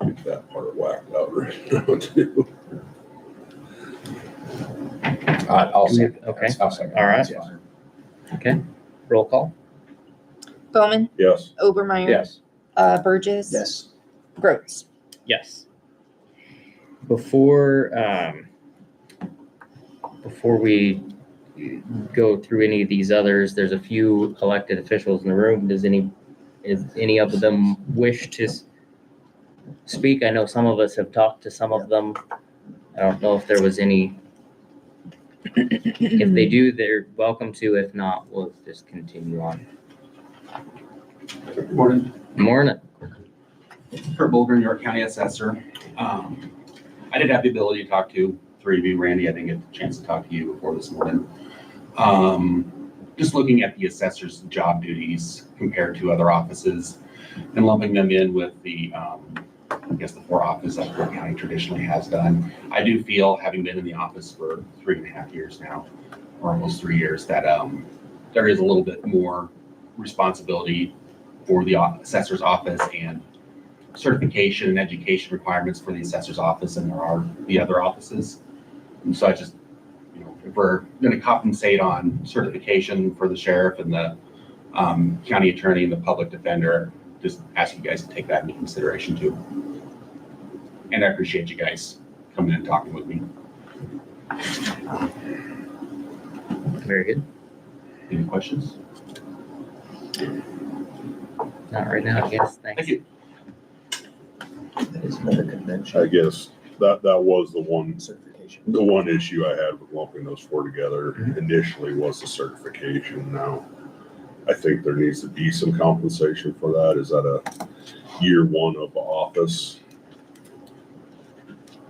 Get that part whacked out right now too. I'll second. Okay. I'll second. All right. That's fine. Okay. Roll call. Bowman, Yes. Obermeyer. Yes. Burgess. Yes. Gross. Yes. Before we go through any of these others. There's a few elected officials in the room. Is any of them wish to speak? I know some of us have talked to some of them. I don't know if there was any. If they do, they're welcome to. If not, we'll just continue on. Morning, Morning. Kurt Bolger, New York County Assessor. I did have the ability to talk to three of you. Randy, I didn't get the chance to talk to you before this morning. Just looking at the assessor's job duties compared to other offices and lumping them in with the, I guess the four offices that Cook County traditionally has done. I do feel, having been in the office for 3.5 years now, or almost 3 years, that there is a little bit more responsibility for the assessor's office and certification and education requirements for the assessor's office than there are the other offices. And so I just, if we're going to compensate on certification for the sheriff and the county attorney and the public defender, just ask you guys to take that into consideration too. And I appreciate you guys coming and talking with me. Very good. Any questions? Not right now, I guess. Thanks. Thank you. That is another convention. I guess that was the Certification. one issue I had with lumping those four together initially was the certification. Now, I think there needs to be some compensation for that. Is that a year one of office?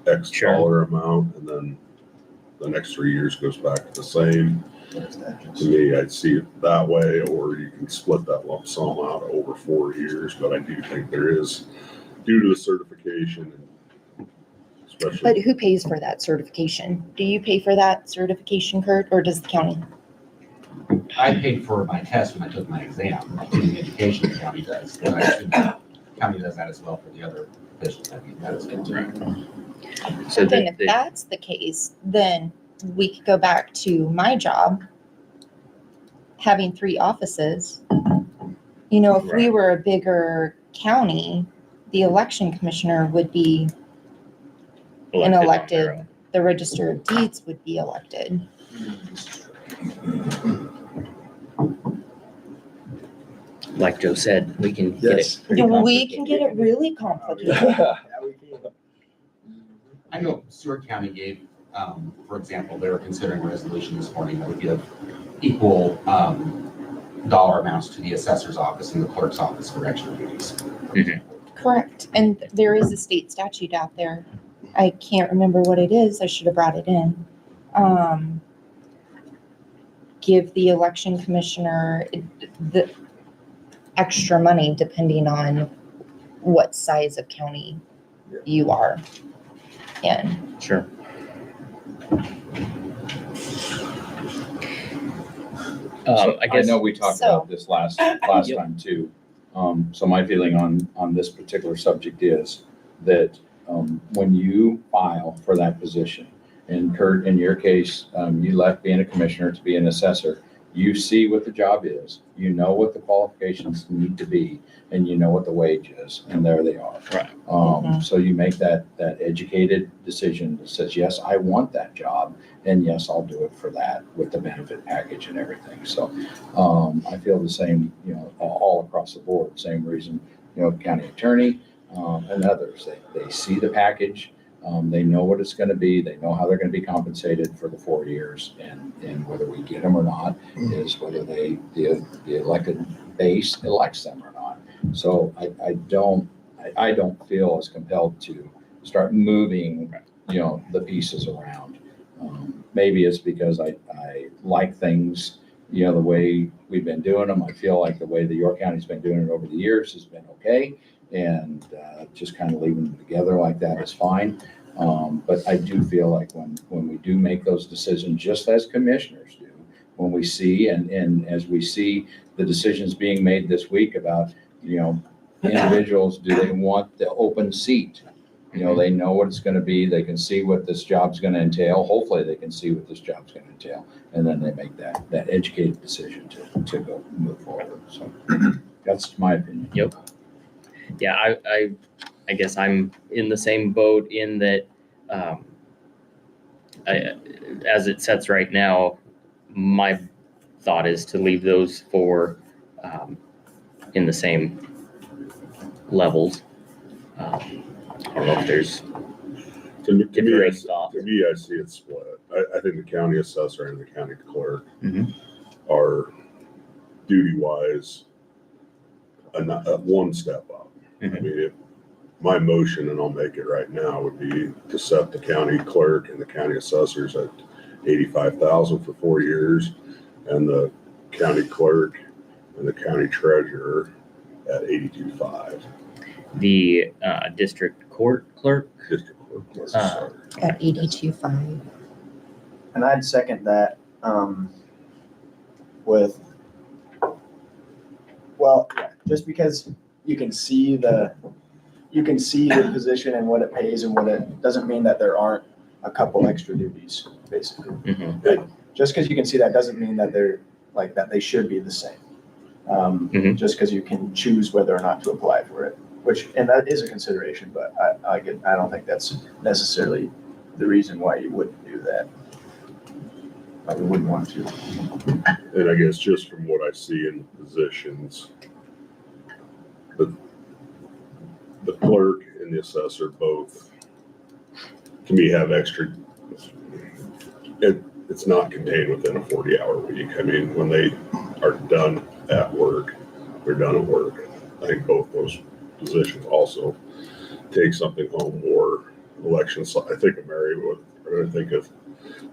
X Sure. dollar amount, and then the next 3 years goes back to the same. What is that? To me, I'd see it that way, or you can split that lump sum out over 4 years, but I do think there is, due to the certification, and But especially, who pays for that certification? Do you pay for that certification, Kurt, or does the county? I paid for my test when I took my exam. The education the county does. And I assume the county does that as well for the other officials that need that as well. So Then if that's the case, then we could go back to my job, having 3 offices. If we Right. were a bigger county, the election commissioner would be elected on elected. their own. the register of deeds would be elected. Like Joe said, we can get Yes. it. pretty We can get it really Yeah, complicated. we can. I know Stewart County gave, for example, they were considering a resolution this morning that would give equal dollar amounts to the assessor's office and the clerk's office for extra duties. Correct. And there is a state statute out there. I can't remember what it is. I should have brought it in. Give the election commissioner the extra money depending on what size of county you are in. Sure. I guess. know we talked So- about this last time too. So my feeling on this particular subject is that when you file for that position, and Kurt, in your case, you left being a commissioner to be an assessor, you see what the job is, you know what the qualifications need to be, and you know what the wage is, and there they are. Right. So you make that educated decision that says, yes, I want that job, and yes, I'll do it for that with the benefit package and everything. So I feel the same, all across the board, same reason, county attorney and others, they see the package, they know what it's going to be, they know how they're going to be compensated for the 4 years, and whether we get them or not is whether the elected base elects them or not. So I don't feel as compelled to start moving, the pieces around. Maybe it's because I like things, the way we've been doing them. I feel like the way the York County's been doing it over the years has been okay. And just kind of leaving them together like that is fine. But I do feel like when we do make those decisions, just as commissioners do, when we see and as we see the decisions being made this week about, individuals, do they want the open seat? They know what it's going to be. They can see what this job's going to entail. Hopefully they can see what this job's going to entail. And then they make that educated decision to go move forward. So that's my opinion. Yep. Yeah, I guess I'm in the same boat in that, as it sets right now, my thought is to leave those for, in the same levels. I don't know if there's To me, differing thoughts. I see it split. I think the county assessor and the county clerk Mhm. are duty-wise one step up. I Mhm. mean, my motion, and I'll make it right now, would be to set the county clerk and the county assessors at 85,000 for 4 years, and the county clerk and the county treasurer at 82.5. The district court clerk, District clerk, yes, Uh, sorry. At 82.5. And I'd second that, with, well, yeah, just because you can see the position and what it pays and what it, doesn't mean that there aren't a couple extra duties, basically. Mhm. Just because you can see that doesn't mean that they're, like, that they should be the same. Mhm. Just because you can choose whether or not to apply for it, which, and that is a consideration, but I don't think that's necessarily the reason why you wouldn't do that. Why we wouldn't want to. And I guess just from what I see in positions, the clerk and the assessor both, to me, have extra, it's not contained within a 40-hour week. I mean, when they are done at work, they're done at work. I think both those positions also take something home, or election. I think of Mary, I think of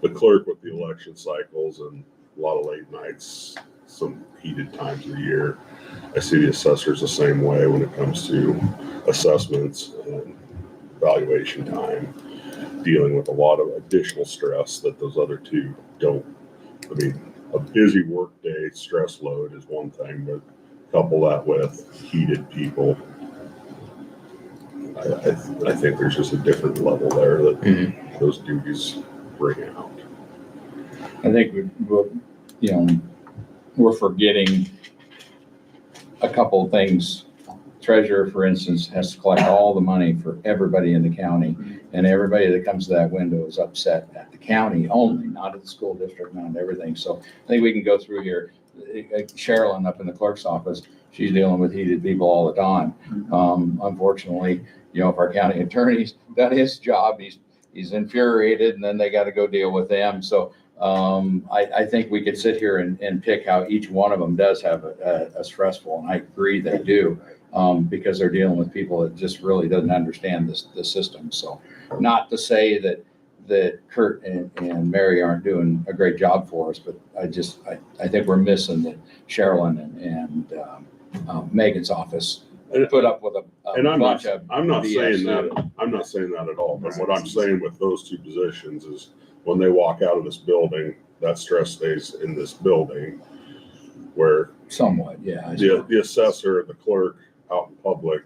the clerk with the election cycles and a lot of late nights, some heated times of the year. I see the assessors the same way when it comes to assessments and valuation time, dealing with a lot of additional stress that those other two don't. I mean, a busy work day stress load is one thing, but couple that with heated people, I think there's just a different level there that those duties bring out. I think we're forgetting a couple of things. Treasurer, for instance, has to collect all the money for everybody in the county, and everybody that comes to that window is upset at the county only, not at the school district, not everything. So I think we can go through here. Sherilyn up in the clerk's office, she's dealing with heated people all the time. Unfortunately, if our county attorney's done his job, he's infuriated, and then they got to go deal with them. So I think we could sit here and pick how each one of them does have a stressful, and I agree they do, because they're dealing with people that just really doesn't understand the system. So not to say that Kurt and Mary aren't doing a great job for us, but I think we're missing that Sherilyn and Megan's office put up with a bunch of I'm not BS saying too. that. I'm not saying that at all. But what I'm saying with those two positions is, when they walk out of this building, that stress stays in this building. Where Somewhat, yeah. the assessor, the clerk out in public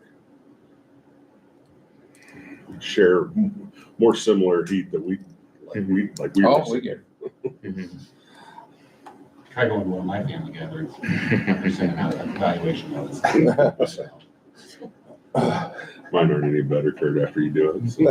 share more similar heat that we Oh, we get Try going to one of my family gatherings. After sending out an evaluation notice. Mine aren't any better, Kurt, after you do it. So.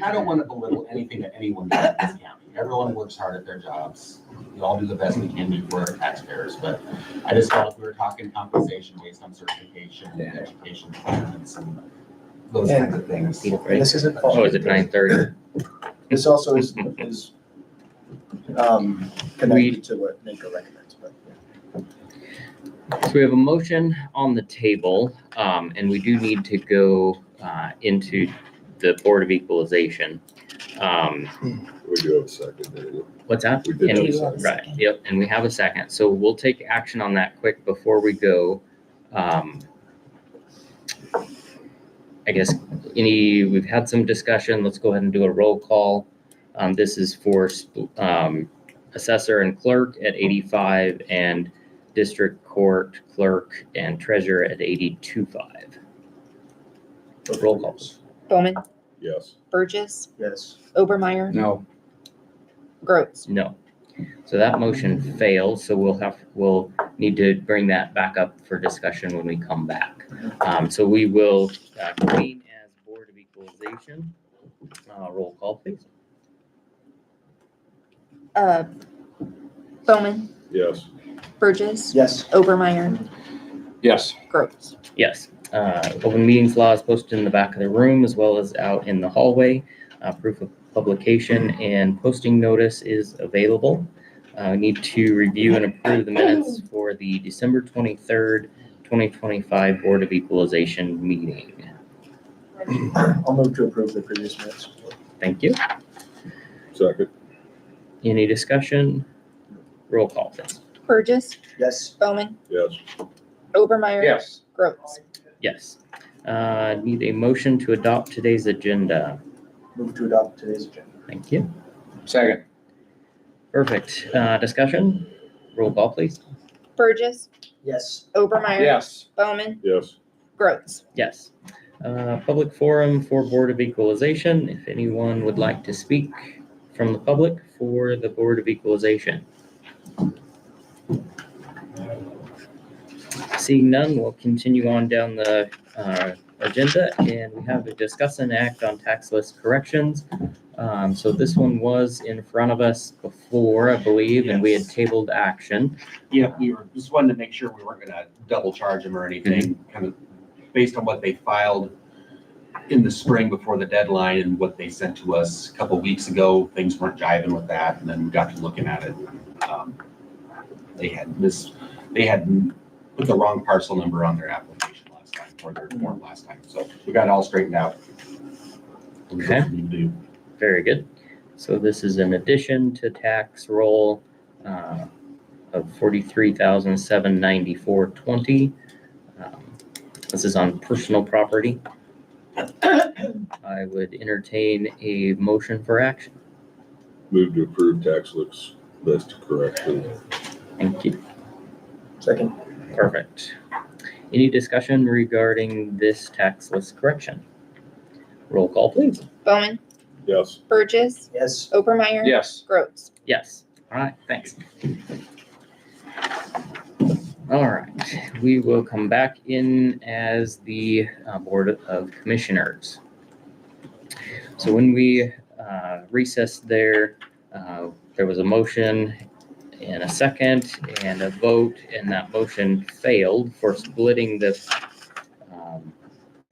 I don't want to belittle anything that anyone does in this county. Everyone works hard at their jobs. We all do the best we can do for our taxpayers, but I just felt we were talking compensation based on certification and education requirements and those kinds of things. And this isn't. Oh, is it 9:30? This also is connected to what NACO recommends, but yeah. So we have a motion on the table, and we do need to go into the Board of Equalization. We do have a second. Daniel. What's that? We did And have a we- second. Right, yep, and we have a second. So we'll take action on that quick before we go. I guess we've had some discussion. Let's go ahead and do a roll call. This is for assessor and clerk at 85 and district court clerk and treasurer at 82.5. Roll call. Bowman, Yes. Burgess, Yes. Obermeyer, no. Groves. No. So that motion fails, so we'll need to bring that back up for discussion when we come back. So we will convene as Board of Equalization. Roll call, please. Bowman, Yes. Burgess, Yes. Obermeyer, Yes. Gross. Yes. Open meetings law is posted in the back of the room as well as out in the hallway. Proof of publication and posting notice is available. We need to review and approve the minutes for the December 23rd, 2025 Board of Equalization meeting. I'll move to approve the previous minutes. Thank you. Second. Any discussion? Roll call, please. Burgess, Yes. Bowman, Yes. Obermeyer. Yes. Gross. Yes. Need a motion to adopt today's agenda. Move to adopt today's agenda. Thank you. Second. Perfect. Discussion? Roll call, please. Burgess, Yes. Obermeyer. Yes. Bowman, Yes. Gross. Yes. Public forum for Board of Equalization. If anyone would like to speak from the public for the Board of Equalization. Seeing none, we'll continue on down the agenda, and we have to discuss and act on tax list corrections. So this one was in front of us before, I believe, and we had tabled action. Yeah, we were, just wanted to make sure we weren't gonna double charge them or anything, kind of based on what they filed in the spring before the deadline and what they sent to us a couple weeks ago. Things weren't jiving with that, and then we got to looking at it. They had put the wrong parcel number on their application last time, or their form last time, so we got it all straightened out. Okay. We need to do. Very good. So this is an addition to tax roll of $43,794.20. This is on personal property. I would entertain a motion for action. Move to approve tax list correction. Thank you. Second. Perfect. Any discussion regarding this tax list correction? Roll call, please. Bowman, Yes. Burgess, Yes. Obermeyer. Yes. Gross. Yes. All right, thanks. All right, we will come back in as the Board of Commissioners. So when we recessed there, there was a motion and a second and a vote, and that motion failed for splitting the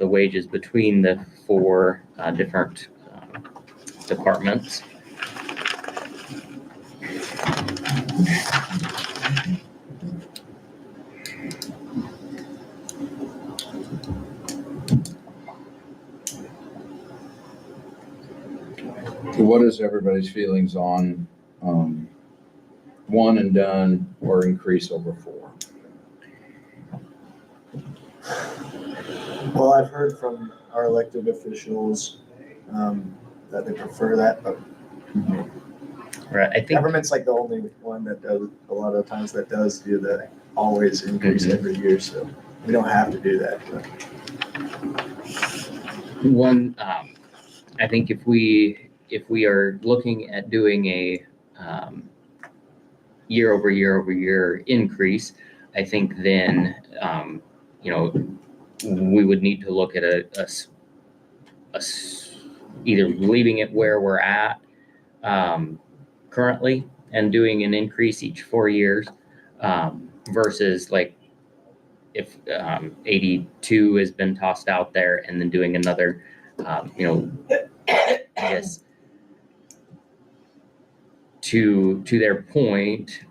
wages between the four different departments. What is everybody's feelings on one and done or increase over four? Well, I've heard from our elected officials that they prefer that, but Right, I think. government's like the only one that does, a lot of times that does do the always increase every year, so we don't have to do that. But One, I think if we are looking at doing a year over year increase, I think then, we would need to look at either leaving it where we're at currently and doing an increase each 4 years versus like if 82 has been tossed out there and then doing another, I guess to their point,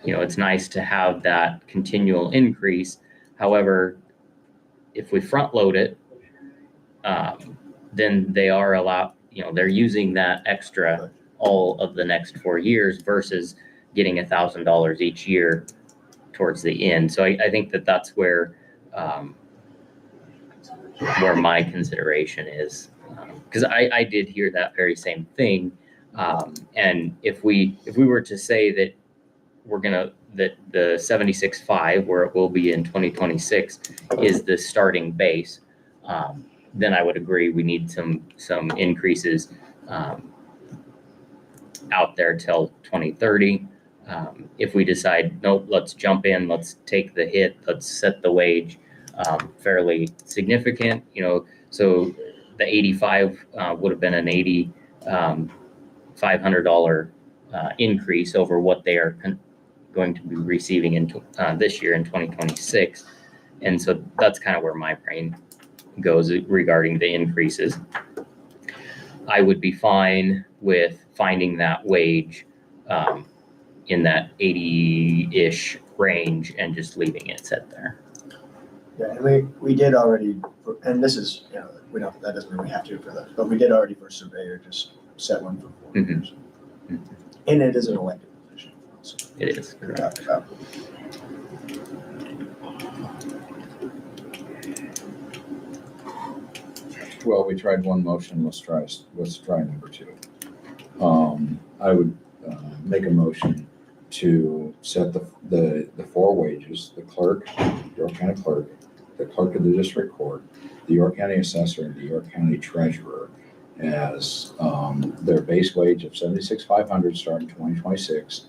it's nice to have that continual increase. However, if we front load it, then they are allowed, they're using that extra all of the next 4 years versus getting $1,000 each year towards the end. So I think that's where my consideration is, because I did hear that very same thing. And if we were to say that that the 76.5, where it will be in 2026, is the starting base, then I would agree we need some increases out there till 2030. If we decide, nope, let's jump in, let's take the hit, let's set the wage fairly significant, so the 85 would have been an $8,500 increase over what they are going to be receiving in this year in 2026. And so that's kind of where my brain goes regarding the increases. I would be fine with finding that wage in that 80-ish range and just leaving it set there. Yeah, and we did already, and this is, we don't, that doesn't mean we have to for that, but we did already for surveyor, just set one for 4 years. And it is an elected position. So It is. we talked about. Well, we tried one motion, let's try number two. I would make a motion to set the four wages, the clerk, York County clerk, the clerk of the district court, the York County assessor, and the York County treasurer as their base wage of $76,500 starting 2026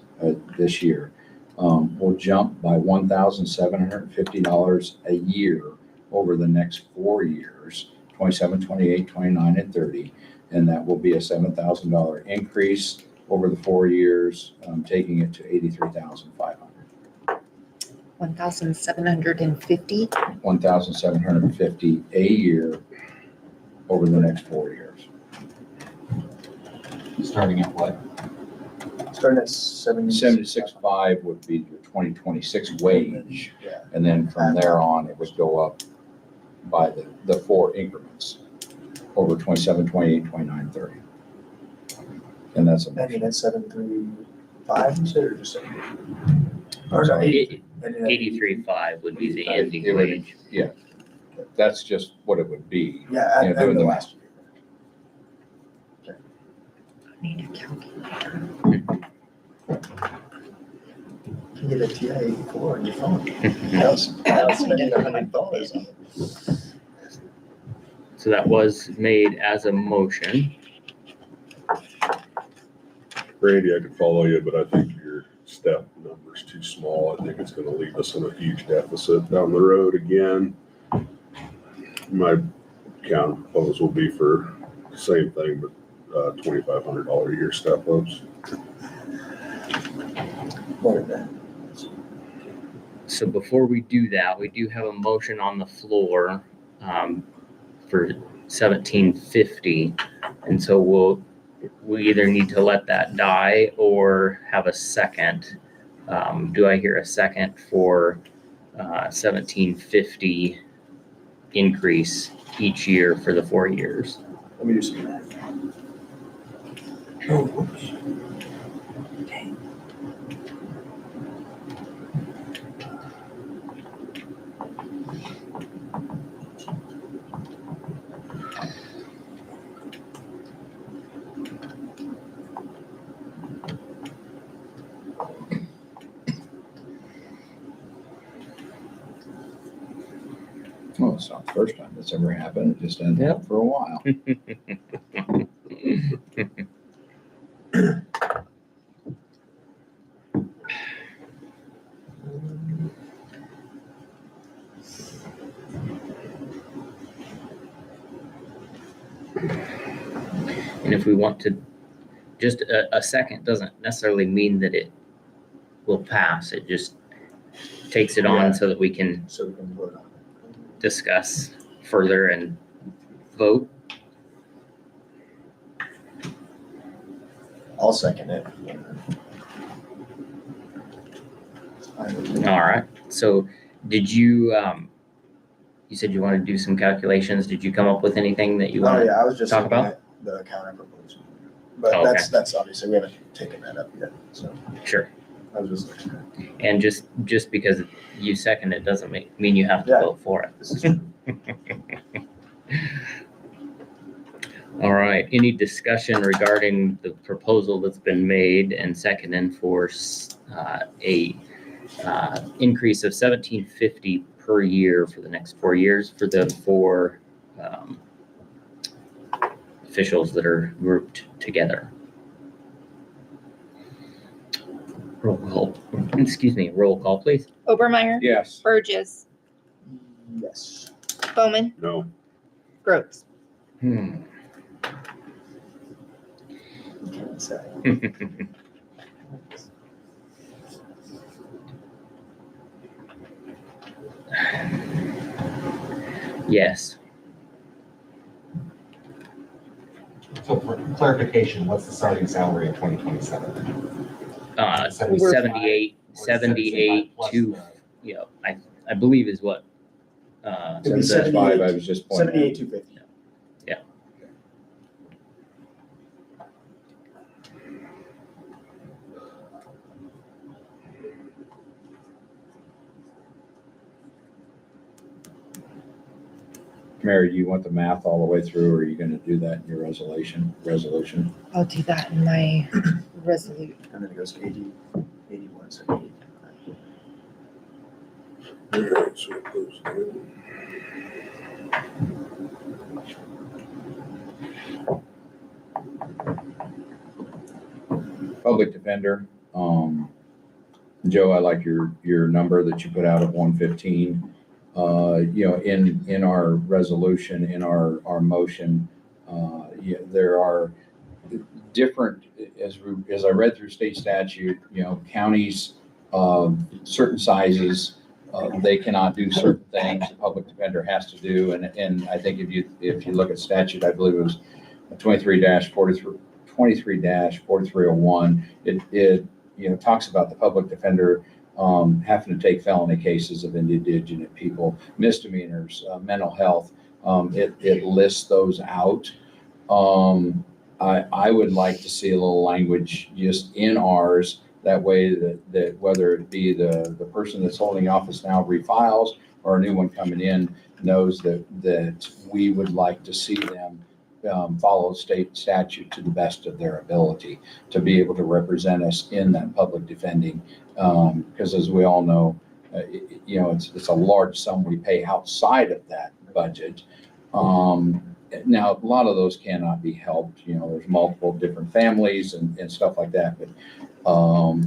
this year will jump by $1,750 a year over the next 4 years, 27, 28, 29, and 30. And that will be a $7,000 increase over the 4 years, taking it to $83,500. 1,750. 1,750 a year over the next 4 years. Starting at what? Starting at 76. 76.5 would be your 2026 wage. Yeah. And then from there on, it would go up by the four increments over 27, 28, 29, 30. And that's a Ending motion. at 735, you said, or just 7? Or sorry, 83.5 would be the ending It would- wage. Yeah, that's just what it would be. Yeah, You know, at doing the the last year. Need a calculator. You get a TI-84 on your phone. I was spending $100 on it. So that was made as a motion. Randy, I could follow you, but I think your step number's too small. I think it's gonna leave us in a huge deficit down the road again. My counter proposal will be for the same thing, but $2,500 a year step ups. More than that. So before we do that, we do have a motion on the floor for 1750. And so we either need to let that die or have a second. Do I hear a second for 1750 increase each year for the 4 years? Let me do some math. Oh, whoops. Well, it's not the first time that's ever happened. It just ended up for a while. And if we want to, just a second doesn't necessarily mean that it will pass. It just takes it on Yeah. so that we can So we can vote on it. discuss further and vote. I'll second it. All right. So did you, you said you wanted to do some calculations. Did you come up with anything that you Oh, want? yeah, I was just talk looking about? at the counter proposal. But Okay. that's obviously, we haven't taken that up yet, so Sure. I was just looking at it. And just because you second it doesn't mean you have to Yeah. vote for it. This is true. All right, any discussion regarding the proposal that's been made and seconded for a increase of 1750 per year for the next 4 years for the four officials that are grouped together? Roll call, please. Obermeyer, Yes. Burgess, Yes. Bowman, No, Groves. Can't say. Yes. So for clarification, what's the starting salary in 2027? 78, 78 to, you know, I believe is what, It'd be the- 75, I was just pointing out. 78,250. Mary, do you want the math all the way through, or are you gonna do that in your resolution? I'll do that in my resolution. And then it goes 80, 81, 78. All right, so it goes down. Public defender, Joe, I like your number that you put out of 115. You know, in our resolution, in our motion, there are different, as I read through state statute, you know, counties, certain sizes, they cannot do certain things the public defender has to do. And I think if you look at statute, I believe it was 23-4301, it you know, talks about the public defender having to take felony cases of indigent people, misdemeanors, mental health. It lists those out. I would like to see a little language just in ours, that way that whether it be the person that's holding office now refiles or a new one coming in knows that we would like to see them follow state statute to the best of their ability to be able to represent us in that public defending. Because as we all know, you know, it's a large sum we pay outside of that budget. Now, a lot of those cannot be helped. You know, there's multiple different families and stuff like that. But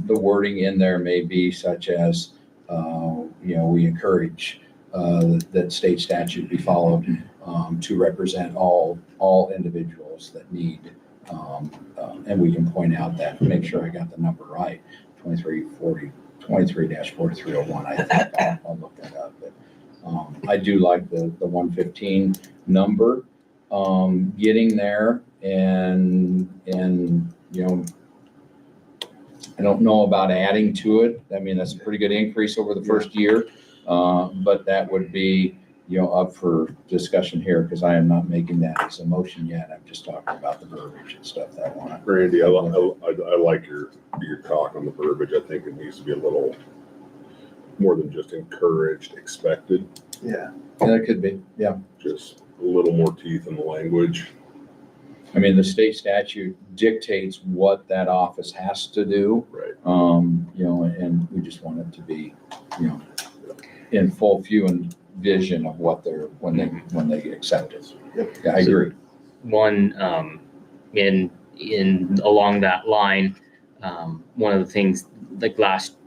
the wording in there may be such as, you know, we encourage that state statute be followed to represent all individuals that need. And we can point out that, make sure I got the number right, 23-4301. I think I'll look that up. But I do like the 115 number, getting there, and you know, I don't know about adding to it. I mean, that's a pretty good increase over the first year, but that would be, you know, up for discussion here, because I am not making that as a motion yet. I'm just talking about the verbiage and stuff that I want to. Randy, I like your talk on the verbiage. I think it needs to be a little more than just encouraged, expected, Yeah. Yeah, that could be, yeah. just a little more teeth in the language. I mean, the state statute dictates what that office has to do. Right. You know, and we just want it to be, you know, in full view and vision of what they're, when they accept it. Yeah, I agree. One, in along that line, one of the things, like last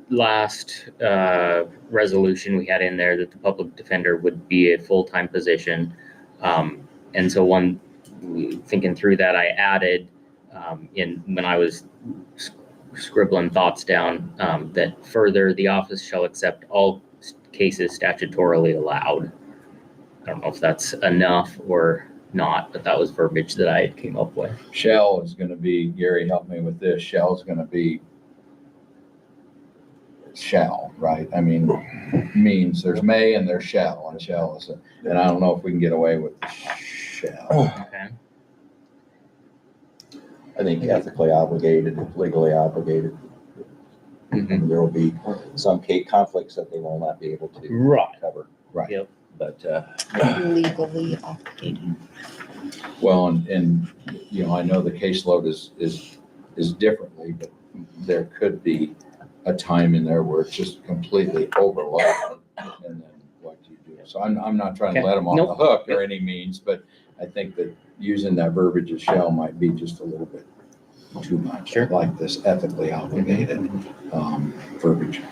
resolution we had in there, that the public defender would be a full-time position. And so thinking through that, I added, when I was scribbling thoughts down, that further, the office shall accept all cases statutorily allowed. I don't know if that's enough or not, but that was verbiage that I came up with. Shall is going to be, Gary, help me with this. Shall is going to be shall, right? I mean, means there's may and there's shall, and shall is and I don't know if we can get away with shall. Okay. I think ethically obligated, legally obligated. Mhm. There will be some conflicts that they will not be able to Right. cover. Right. Yep. But, Legally obligated. Well, and you know, I know the caseload is differently, but there could be a time in there where it's just completely overloaded, and then what do you do? So I'm not trying to Okay. let them off Nope. the hook or any means, but I think that using that verbiage as shall might be just a little bit too much. Sure. Like this ethically obligated verbiage.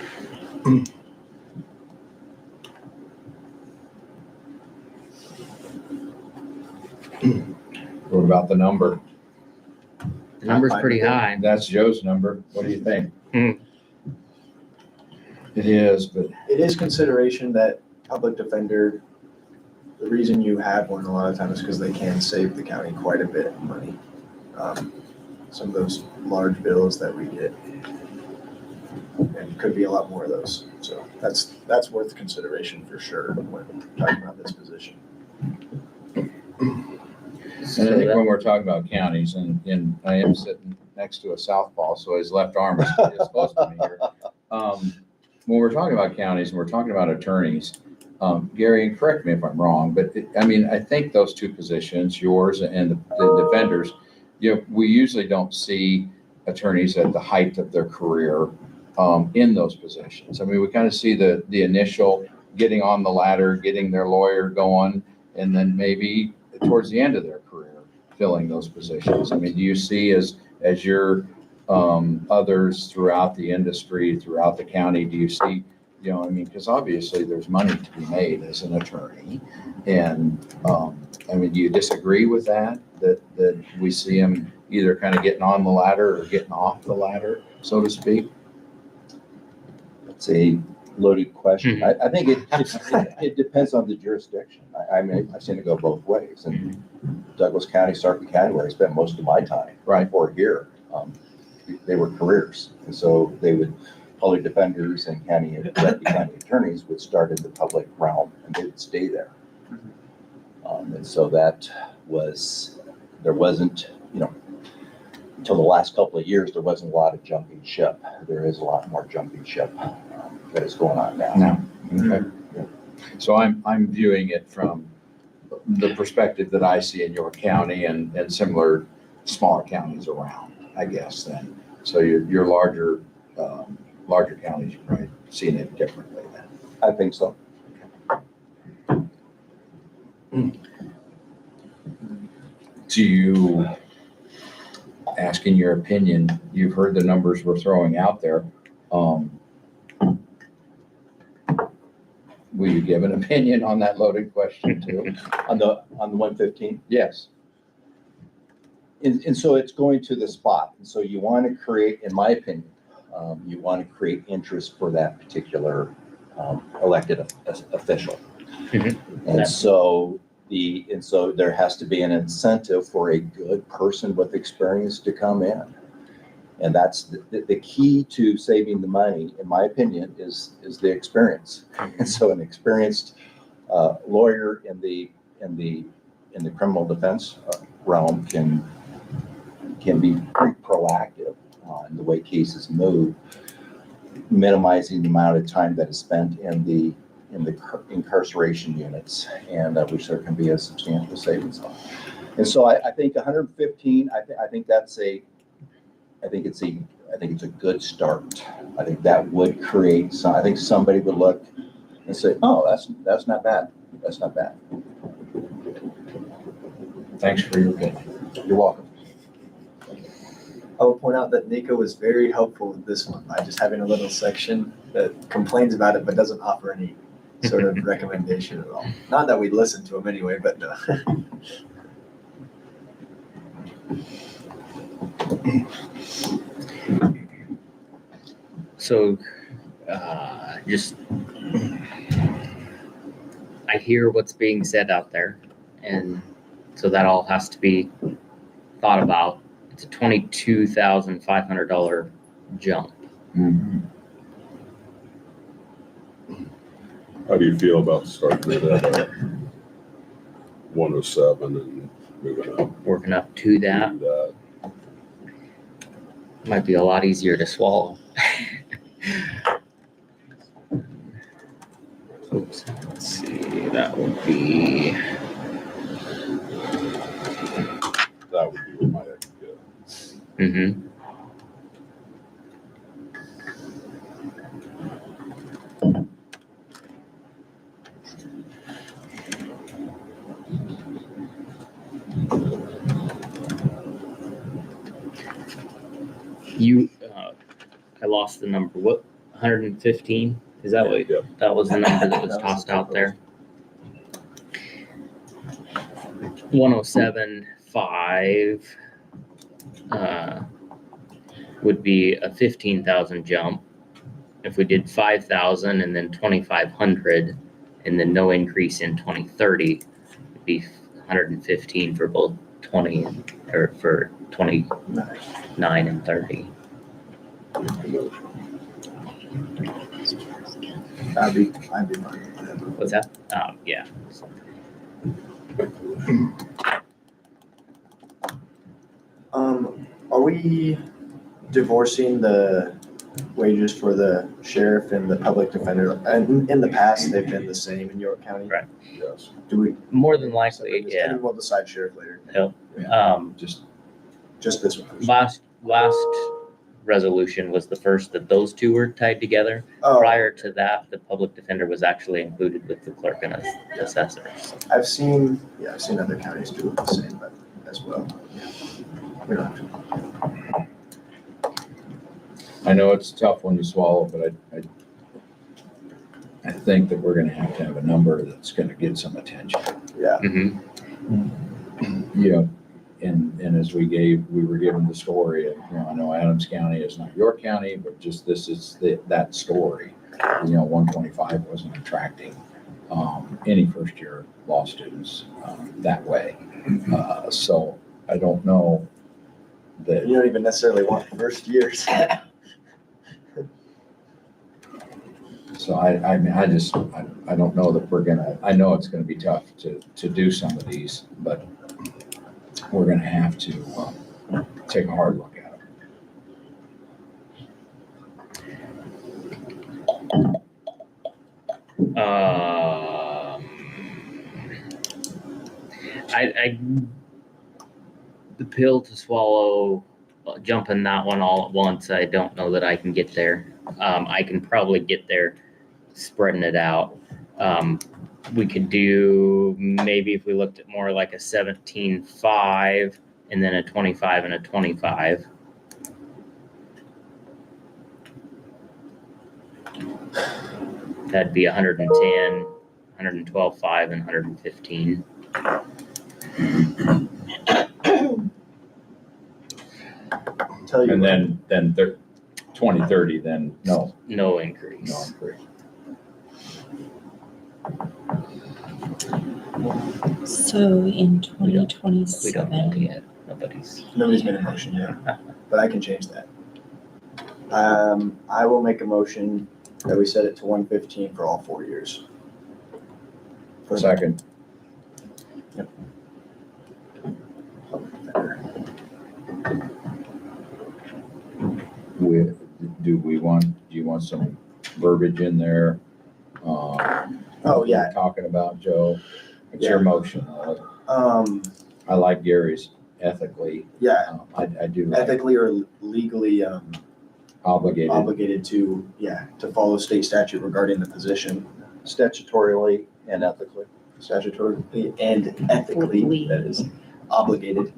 What about the number? The number's pretty high. That's Joe's number. What do you think? Hmm. It is, but It is consideration that public defender the reason you have one a lot of times is because they can save the county quite a bit of money. Some of those large bills that we get, and could be a lot more of those. So that's worth consideration for sure when talking about this position. And I think when we're talking about counties, and I am sitting next to a southpaw, so his left arm is close to me here. When we're talking about counties and we're talking about attorneys, Gary, and correct me if I'm wrong, but I think those two positions, yours and the defenders, we usually don't see attorneys at the height of their career in those positions. We kind of see the initial getting on the ladder, getting their lawyer going, and then maybe towards the end of their career, filling those positions. Do you see as your others throughout the industry, throughout the county, do you see, because obviously there's money to be made as an attorney. And, do you disagree with that we see them either kind of getting on the ladder or getting off the ladder, so to speak? It's a loaded question. I think it depends on the jurisdiction. I've seen it go both ways. And Douglas County, Sarpy County, where I spent most of my time, before here, they were careers. And so they would, public defenders and county attorneys would start in the public realm and they would stay there. And so there wasn't, until the last couple of years, there wasn't a lot of jumping ship. There is a lot more jumping ship that is going on now. Okay. So I'm viewing it from the perspective that I see in your county and similar smaller counties around, I guess then. So your larger counties, you're probably seeing it differently then. I think so. Do you, asking your opinion, you've heard the numbers we're throwing out there. Will you give an opinion on that loaded question too? On the 115? Yes. And so it's going to the spot. And so you want to create, in my opinion, you want to create interest for that particular elected official. And so there has to be an incentive for a good person with experience to come in. And that's the key to saving the money, in my opinion, is the experience. And so an experienced lawyer in the criminal defense realm can be pretty proactive in the way cases move, minimizing the amount of time that is spent in the incarceration units, and which there can be a substantial savings on. And so I think 115. I think it's a good start. I think that would create some. I think somebody would look and say, "Oh, that's not bad. That's not bad." Thanks for your opinion. You're welcome. I will point out that Nico was very helpful with this one by just having a little section that complains about it but doesn't offer any sort of recommendation at all. Not that we'd listen to him anyway, but no. So, I hear what's being said out there, and so that all has to be thought about. It's a $22,500 jump. How do you feel about starting it at 107 and moving up? Working up to that might be a lot easier to swallow. Oops, let's see, that would be. That would be what my idea. I lost the number. What, 115? Is that what? Yep. That was the number that was tossed out there. 107.5 would be a 15,000 jump. If we did 5,000 and then 2,500 and then no increase in 2030. It'd be 115 for both 20 or for 29 and 30. I'd be fine with that. What's that? Yeah. Are we divorcing the wages for the sheriff and the public defender? And in the past, they've been the same in York County? Right. Yes. Do we? More than likely, And yeah. we'll decide sheriff later. Just Just this one. Last resolution was the first that those two were tied together. Oh, Prior to that, the public defender was actually included with the clerk and assessor. I've seen other counties do it the same, but as well. We don't have to. I know it's a tough one to swallow, but I think that we're gonna have a number that's gonna get some attention. Yeah. Mhm. You know, and as we were given the story of, I know Adams County is not York County, but just this is that story. 125 wasn't attracting any first year law students that way. So I don't know that. You don't even necessarily want first years. So I mean, I don't know that I know it's gonna be tough to do some of these, but we're gonna have to take a hard look at them. The pill to swallow, jumping that one all at once, I don't know that I can get there. I can probably get there spreading it out. We could do, maybe if we looked at more like a 17.5 and then a 25 and a 25. That'd be 110, 112.5 and 115. Tell you And what, then 2030, then no increase. increase. So in We don't know 2027, yet. nobody's made a motion yet, but I can change that. I will make a motion that we set it to 115 for all 4 years. For Second, do you want some verbiage in there? Oh, yeah. Talking about, Joe, it's your motion. I like Gary's ethically. Yeah, I do like ethically or legally obligated. obligated to follow state statute regarding the position. Statutorily and ethically. Statutorily and ethically, that is obligated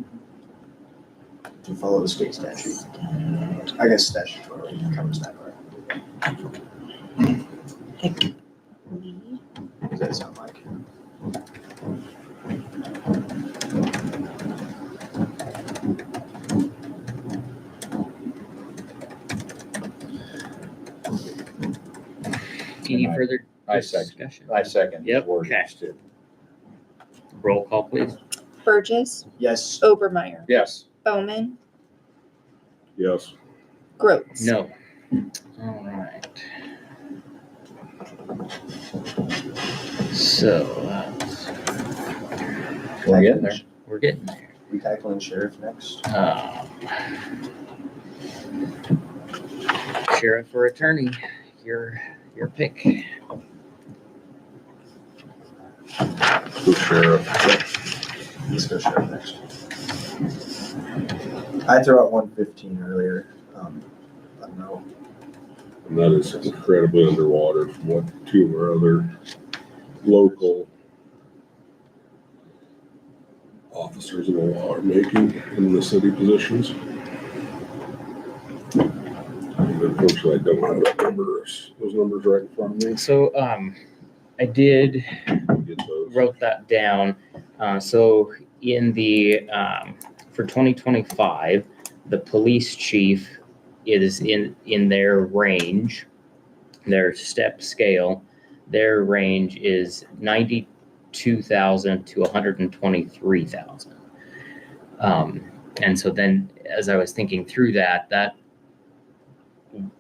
to follow the state statute. I guess statutorily covers that part. Does that sound like? Any further I second. discussion? I second. his Yep, wording okay. too. Roll call, please. Burgess, Yes. Obermeyer, Yes. Bowman, Yes. Gross. No. All right. So, We're getting there. we're getting there. We tackling sheriff next? Sheriff or attorney, your pick. The sheriff. Let's go sheriff next. I threw out 115 earlier. I don't know. And that is incredibly underwater from what two of our other local officers in the law are making in the city positions. And unfortunately, I don't have those numbers right in front of me. So, I did Get those. wrote that down. So in the, for 2025, the police chief is in their range, their step scale. their range is 92,000 to 123,000. And so then, as I was thinking through that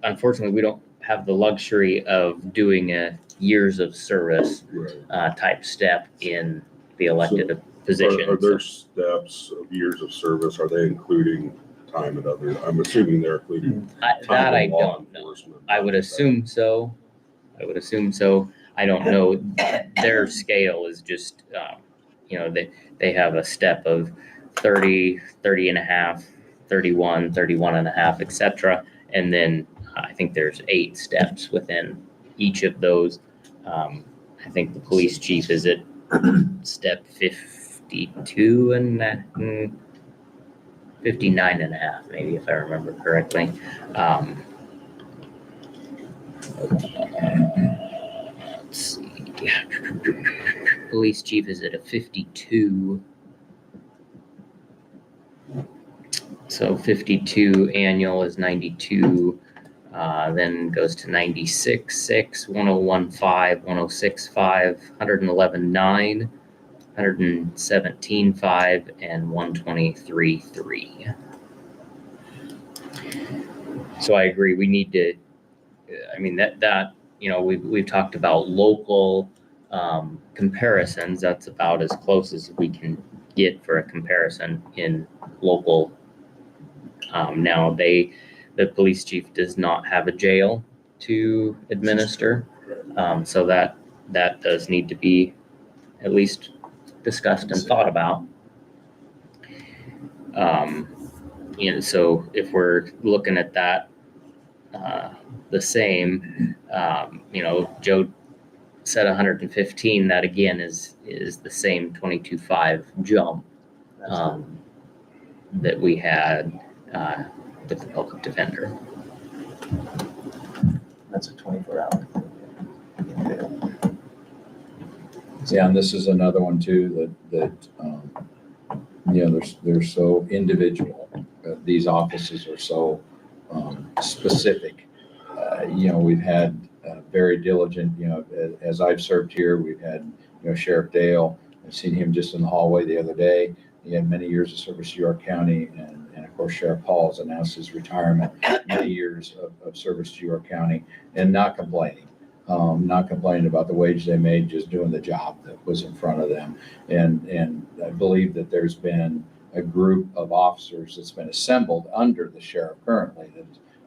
unfortunately, we don't have the luxury of doing a years of service type step in the elected position. Are there steps of years of service? Are they including time at other? I'm assuming they're including That time I in law don't know. enforcement. I would assume so. I don't know. Their scale is just, they have a step of 30, 30 and a half, 31, 31 and a half, et cetera. And then I think there's 8 steps within each of those. I think the police chief is at step 52 and 59 and a half, maybe, if I remember correctly. Let's see. Police chief is at a 52. So 52 annual is 92, then goes to 96.6, 101.5, 106.5, 111.9, 117.5, and 123.3. So I agree, we need to, we've talked about local comparisons. That's about as close as we can get for a comparison in local. Now the police chief does not have a jail to administer. So that does need to be at least discussed and thought about. So if we're looking at that, the same, Joe said 115, that again is the same 22.5 jump that we had with the public defender. That's a 24-hour. Yeah, and this is another one too, that they're so individual. These offices are so specific. We've had very diligent, as I've served here, we've had, Sheriff Dale. I've seen him just in the hallway the other day. He had many years of service to York County, and of course Sheriff Paul has announced his retirement. Many years of service to York County, and not complaining about the wage they made, just doing the job that was in front of them. And I believe that there's been a group of officers that's been assembled under the sheriff currently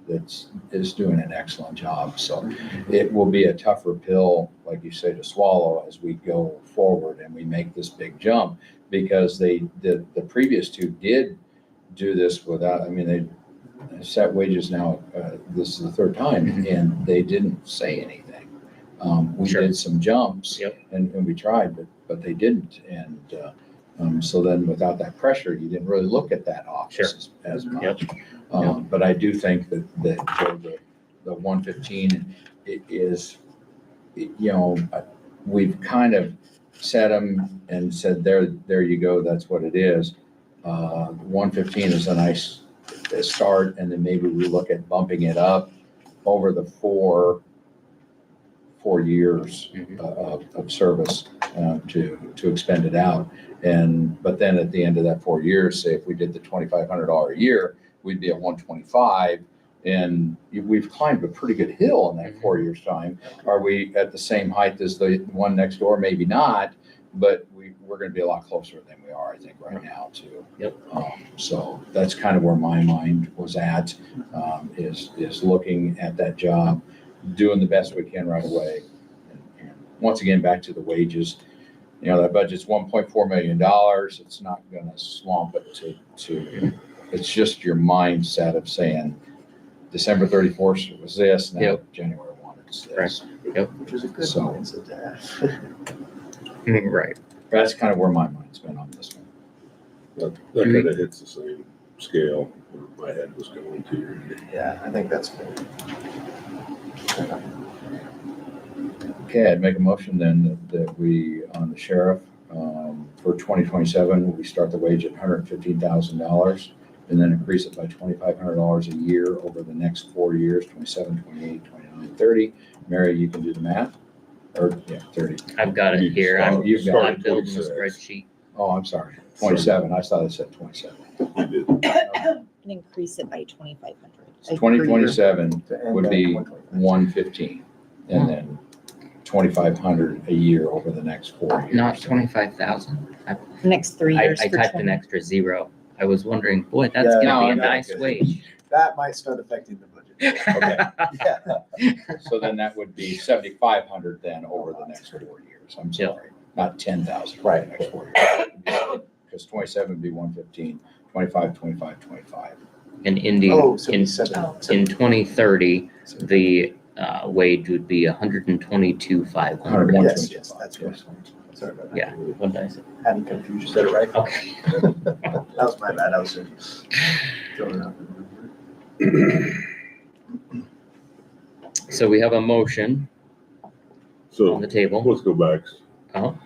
that is doing an excellent job. So it will be a tougher pill, like you say, to swallow as we go forward and we make this big jump, because the previous two did do this without, they set wages now, this is the third time, and they didn't say anything. We did some jumps, and we tried, but they didn't. And so then without that pressure, you didn't really look at that office as much. But I do think that the 115 is, we've kind of set them and said, there you go, that's what it is. 115 is a nice start, and then maybe we look at bumping it up over the four years of service to expend it out. But then at the end of that 4 years, say if we did the $2,500 a year, we'd be at 125, and we've climbed a pretty good hill in that 4 years time. Are we at the same height as the one next door? Maybe not, but we're going to be a lot closer than we are, I think, right now too. So that's kind of where my mind was at, is looking at that job, doing the best we can right away. And once again, back to the wages, that budget's $1.4 million. It's not going to swamp it to, it's just your mindset of saying December 31st it was this, now January 1 it's this. Which is a good mindset to have. Right. That's kind of where my mind's been on this one. That kind of hits the same scale where my head was going to. Yeah, I think that's good. Okay, I'd make a motion then that we, on the sheriff, for 2027, we start the wage at $115,000 and then increase it by $2,500 a year over the next 4 years, 27, 28, 29, 30. Mary, you can do the math. or, yeah, 30. I've got it here. I'm, You've got I'm building a 26. spreadsheet. Oh, I'm sorry, 27. I thought it said 27. You did. And increase it by 2,500. So 2027 To end would at be 125. 115, and then 2,500 a year over the next 4 years. Not 25,000. Next 3 I years. I for typed 20. an extra zero. I was wondering, boy, that's Yeah, gonna be a no, nice that's wage. That might start affecting the budget. Okay, Yeah. so then that would be 7,500 then over the next 4 years. I'm sorry, not 10,000. Right. The next 4 years. Because 27 would be 115, 25, 25, 25. And ending Oh, so in, it's seven. in 2030, the wage would be 122,500. Yes, yes, that's what. Sorry about that. Yeah, what did I say? Having confusion. Said it right? Okay. That was my bad. I was just throwing out the number. So we have a motion on So the table. let's go back. Oh.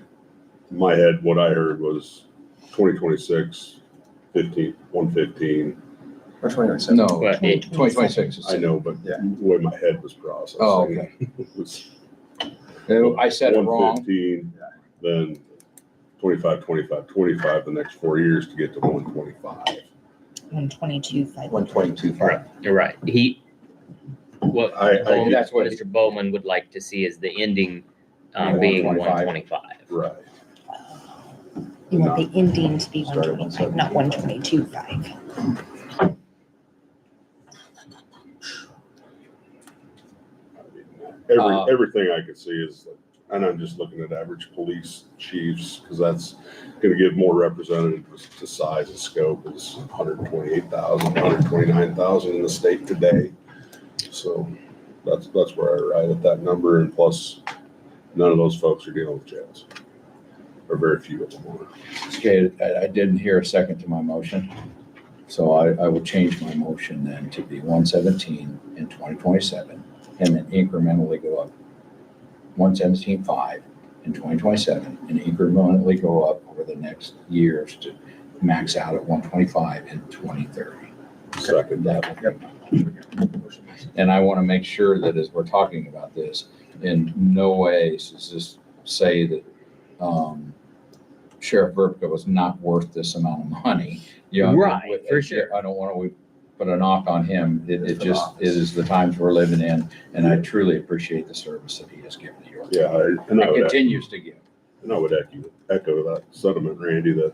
In my head, what I heard was 2026, 115. Or 2027. No, But it- 2026 is. I know, but Yeah. the way my head was processing. Oh, okay. was I said it wrong. 115, then 25, 25, 25, the next 4 years to get to 125. 122,500. 122. You're right. What I Bowman- that's what- Mr. Bowman would like to see is the ending Yeah, being 125. 125. Right. You want the ending to be Start at 125, not 122,500. Everything I could see is, and I'm just looking at average police chiefs, because that's gonna give more representative to size and scope, is 128,000, 129,000 in the state today. So that's where I arrive at that number, and plus, none of those folks are dealing with jails. Or very few of them are. Okay, I didn't hear a second to my motion. So I will change my motion then to be 117 in 2027 and then incrementally go up 117.5 in 2027 and incrementally go up over the next years to max out at 125 in 2030. Second. That will be- And I want to make sure that as we're talking about this, in no way does this say that Sheriff Verbka was not worth this amount of money. You know, Right, for sure. I don't want to put a knock on him. It just is the times we're living in, and I truly appreciate the service that he has given to York. Yeah, and And I would, continues to give. and I would echo that sentiment, Randy, that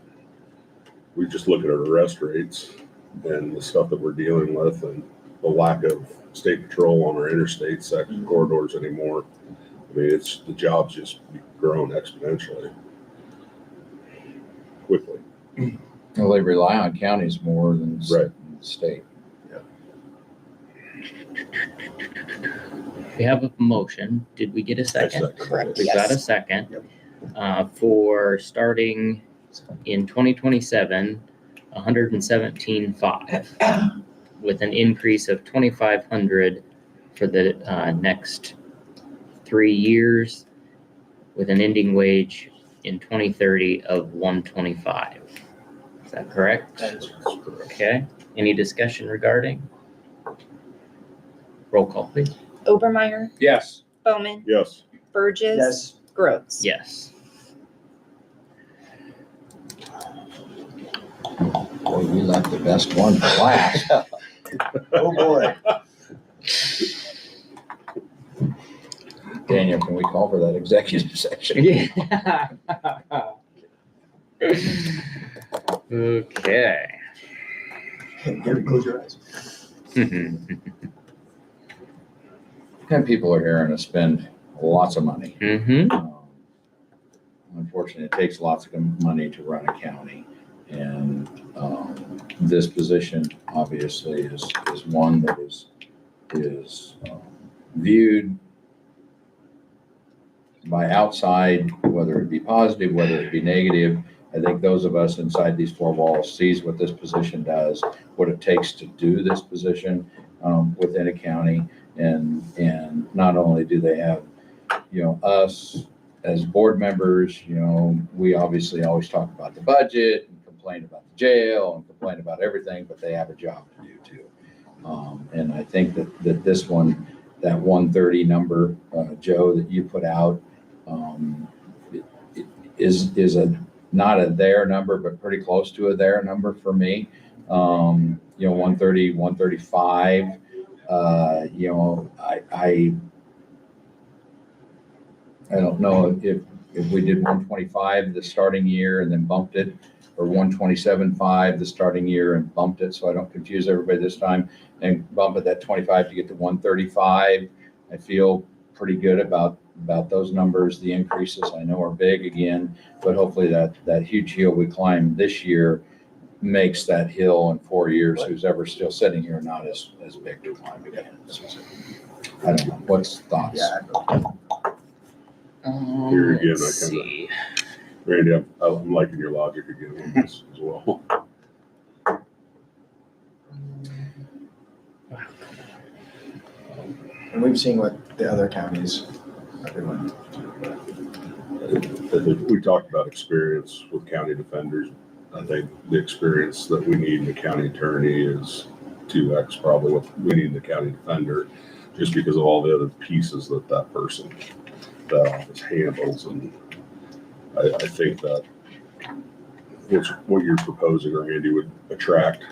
we just look at our arrest rates and the stuff that we're dealing with and the lack of state patrol on our interstate section corridors anymore. I mean, the job's just grown exponentially quickly. Well, they rely on counties more than Right. the state. We have a motion. Did we get a second? Correct, We got a yes. second. Yep. For starting in 2027, 117.5 with an increase of 2,500 for the next 3 years with an ending wage in 2030 of 125. Is that correct? That is correct. Okay. Any discussion regarding? Roll call, please. Obermeyer, Yes. Bowman, Yes. Burgess. Yes. Groves. Yes. Boy, we left the best one for last. Oh, boy. Daniel, can we call for that executive section? Yeah. Okay. Gary, close your eyes. And people are hearing us spend lots of money. Mm-hmm. Unfortunately, it takes lots of money to run a county. And this position obviously is one that is viewed by outside, whether it be positive, whether it be negative. I think those of us inside these four walls sees what this position does, what it takes to do this position within a county. And not only do they have, us as board members, we obviously always talk about the budget and complain about the jail and complain about everything, but they have a job to do too. And I think that this one, that 130 number, Joe, that you put out is not a there number, but pretty close to a there number for me. 130, 135, I don't know if we did 125 the starting year and then bumped it, or 127.5 the starting year and bumped it, so I don't confuse everybody this time, and bump it that 25 to get to 135. I feel pretty good about those numbers. The increases I know are big again, but hopefully that huge hill we climbed this year makes that hill in 4 years, who's ever still sitting here, not as big to climb again. So, I don't know, what's thoughts? Yeah. Here again, Let's I kinda- see. Randy, I'm liking your logic again on this as well. And we've seen what the other counties are doing. I think we talked about experience with county defenders. I think the experience that we need in the county attorney is 2x probably what we need in the county defender, just because of all the other pieces that person, that office handles. And I think that what you're proposing, Randy, would attract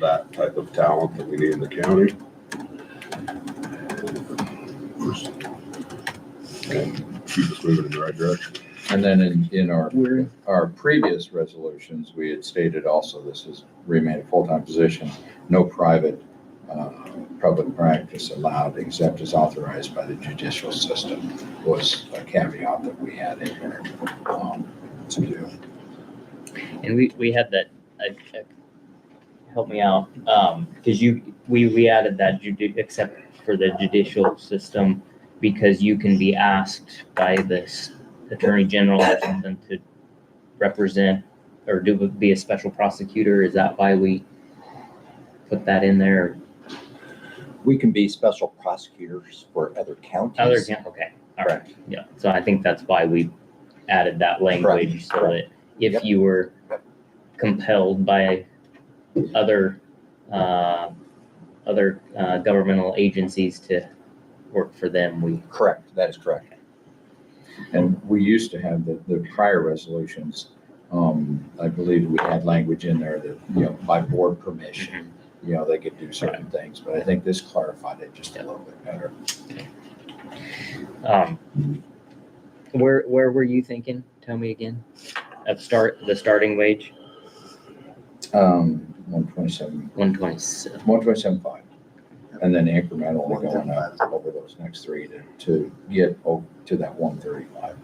that type of talent that we need in the county. And keep us moving in the right direction. And then in our previous resolutions, we had stated also this is remain a full-time position, no private public practice allowed except as authorized by the judicial system, was a caveat that we had in here to do. And we had that, help me out, because we added that except for the judicial system, because you can be asked by this attorney general or something to represent or be a special prosecutor. Is that why we put that in there? We can be special prosecutors for other counties. Okay, all right, yeah. So I think that's why we added that language, so that if you were compelled by other governmental agencies to work for them, Correct, that is correct. And we used to have the prior resolutions, I believe we had language in there that, by board permission, they could do certain things, but I think this clarified it just a little bit better. Where were you thinking? Tell me again. The starting wage? 127, 127. 127.5. And then incrementally going up over those next three to get to that 135.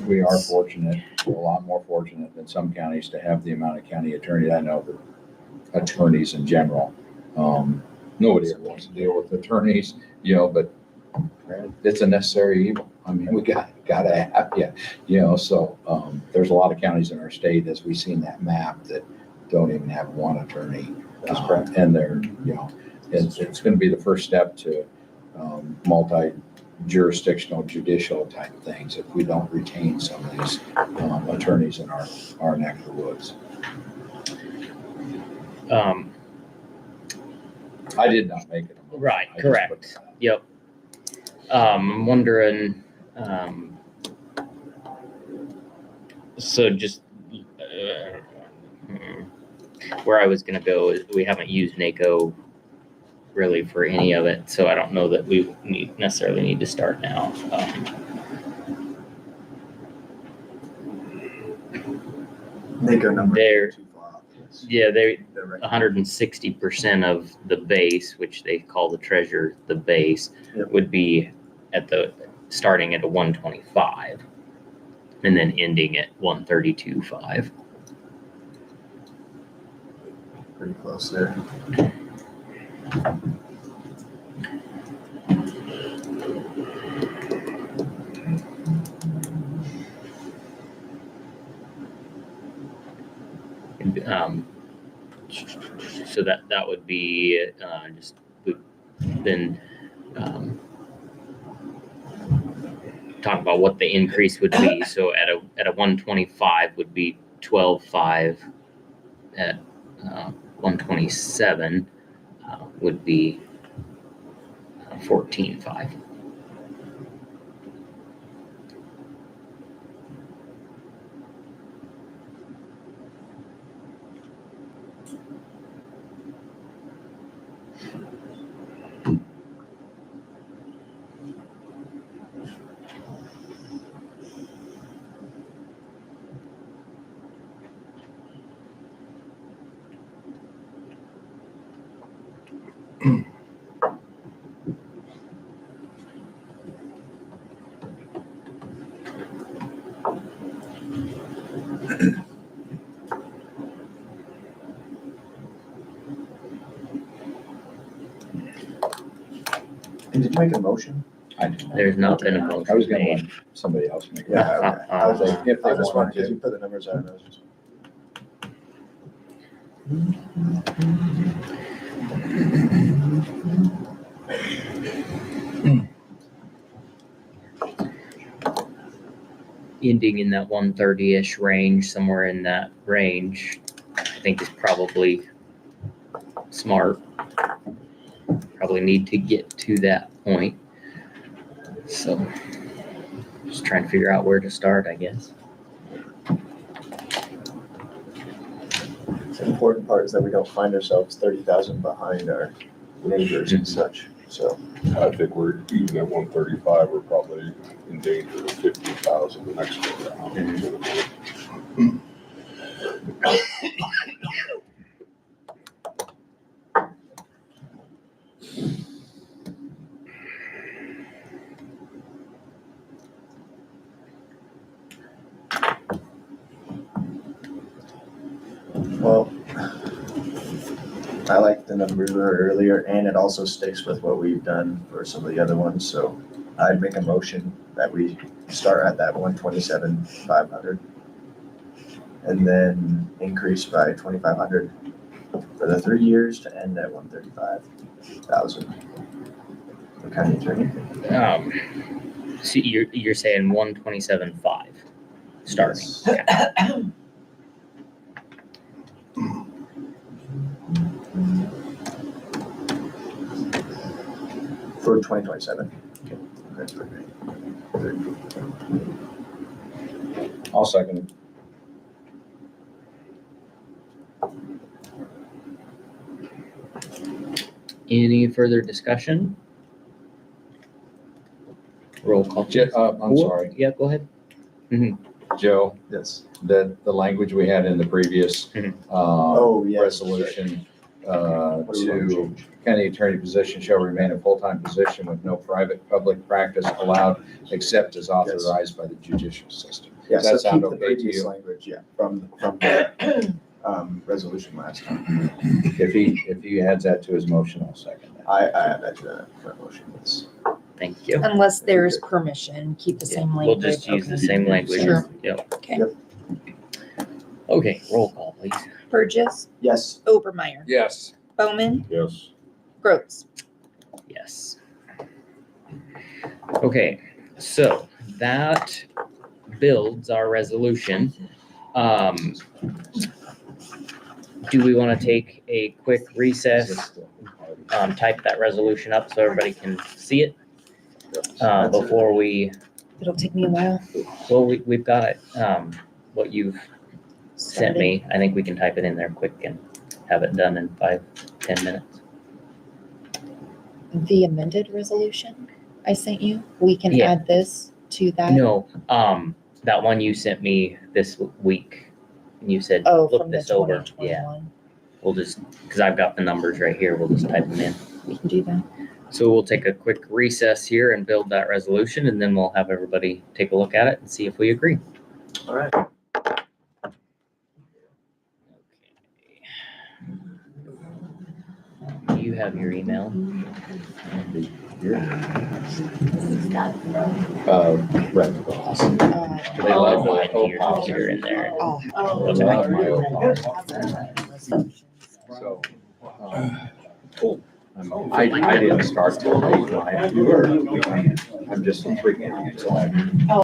We are fortunate, a lot more fortunate than some counties to have the amount of county attorneys. I know that attorneys in general, nobody ever wants to deal with attorneys, but it's a necessary evil. I mean, we gotta have, so there's a lot of counties in our state, as we've seen that map, that don't even have one attorney. That's correct. And they're, it's gonna be the first step to multi-jurisdictional judicial type things if we don't retain some of these attorneys in our neck of the woods. I did not make it. a motion. Right, I just correct. put that. Yep. I'm wondering, so just where I was gonna go is we haven't used NACO really for any of it, so I don't know that we necessarily need to start now. NACO number. They're- too far off. Yes. Yeah, they They're right. 160% of the base, which they call the treasure, the base, Yep. would be starting at a 125 and then ending at 132.5. Pretty close there. So that would be then talk about what the increase would be. So at a 125 would be 12.5 at 127 would be 14.5. And did you make a motion? There's not been a motion I was gonna made. let somebody else make it. Yeah, okay. I was like, If they I just wanted, wanted because to. you put the numbers out, and I was just. Ending in that 130-ish range, somewhere in that range, I think is probably smart. Probably need to get to that point. So just trying to figure out where to start, I guess. The important part is that we don't find ourselves 30,000 behind our neighbors and such, so. I think we're even at 135, we're probably in danger of 50,000 the next go round. Well, I like the numbers we heard earlier, and it also sticks with what we've done for some of the other ones, so I'd make a motion that we start at that 127,500. And then increase by 2,500 for the 3 years to end at 135,000. The county attorney. So you're saying 127.5 starting. Yes. Yeah. For 2027. I'll second it. Any further discussion? Roll call. I'm sorry, Yeah, go ahead. Joe, Yes. the language we had in the previous, Mhm. Oh, yes. resolution, What do we want to to change? county attorney position shall remain a full-time position with no private public practice allowed except as authorized by the judicial system. Yeah, Does that so sound keep the okay to previous you? language, yeah, from the resolution last time. If he adds that to his motion, I'll second that. I add that to the motion, yes. Thank you. Unless there's permission, keep the same We'll language. just use the Okay. same language. Sure. Yep. Okay. Yep. Okay, roll call, please. Burgess, Yes. Obermeyer, Yes. Bowman, Yes. Gross. Yes. Okay, so that builds our resolution. Do we want to take a quick recess, type that resolution up so everybody can see it? Before we, It'll take me a while. well, we've got it, what you've sent me. I think we can type it in there quick and have it done in 5-10 minutes. The amended resolution I sent you, we can Yeah. add this to that. No, that one you sent me this week. And you said, Oh, look from the this over. Yeah, 2021. we'll just, because I've got the numbers right here, we'll just type them in. We can do that. So we'll take a quick recess here and build that resolution, and then we'll have everybody take a look at it and see if we agree. All right. Do you have your email? Right. They love my Slide to your computer in there. I'll have They love my old resolutions. So, I didn't start till late. I'm just freaking.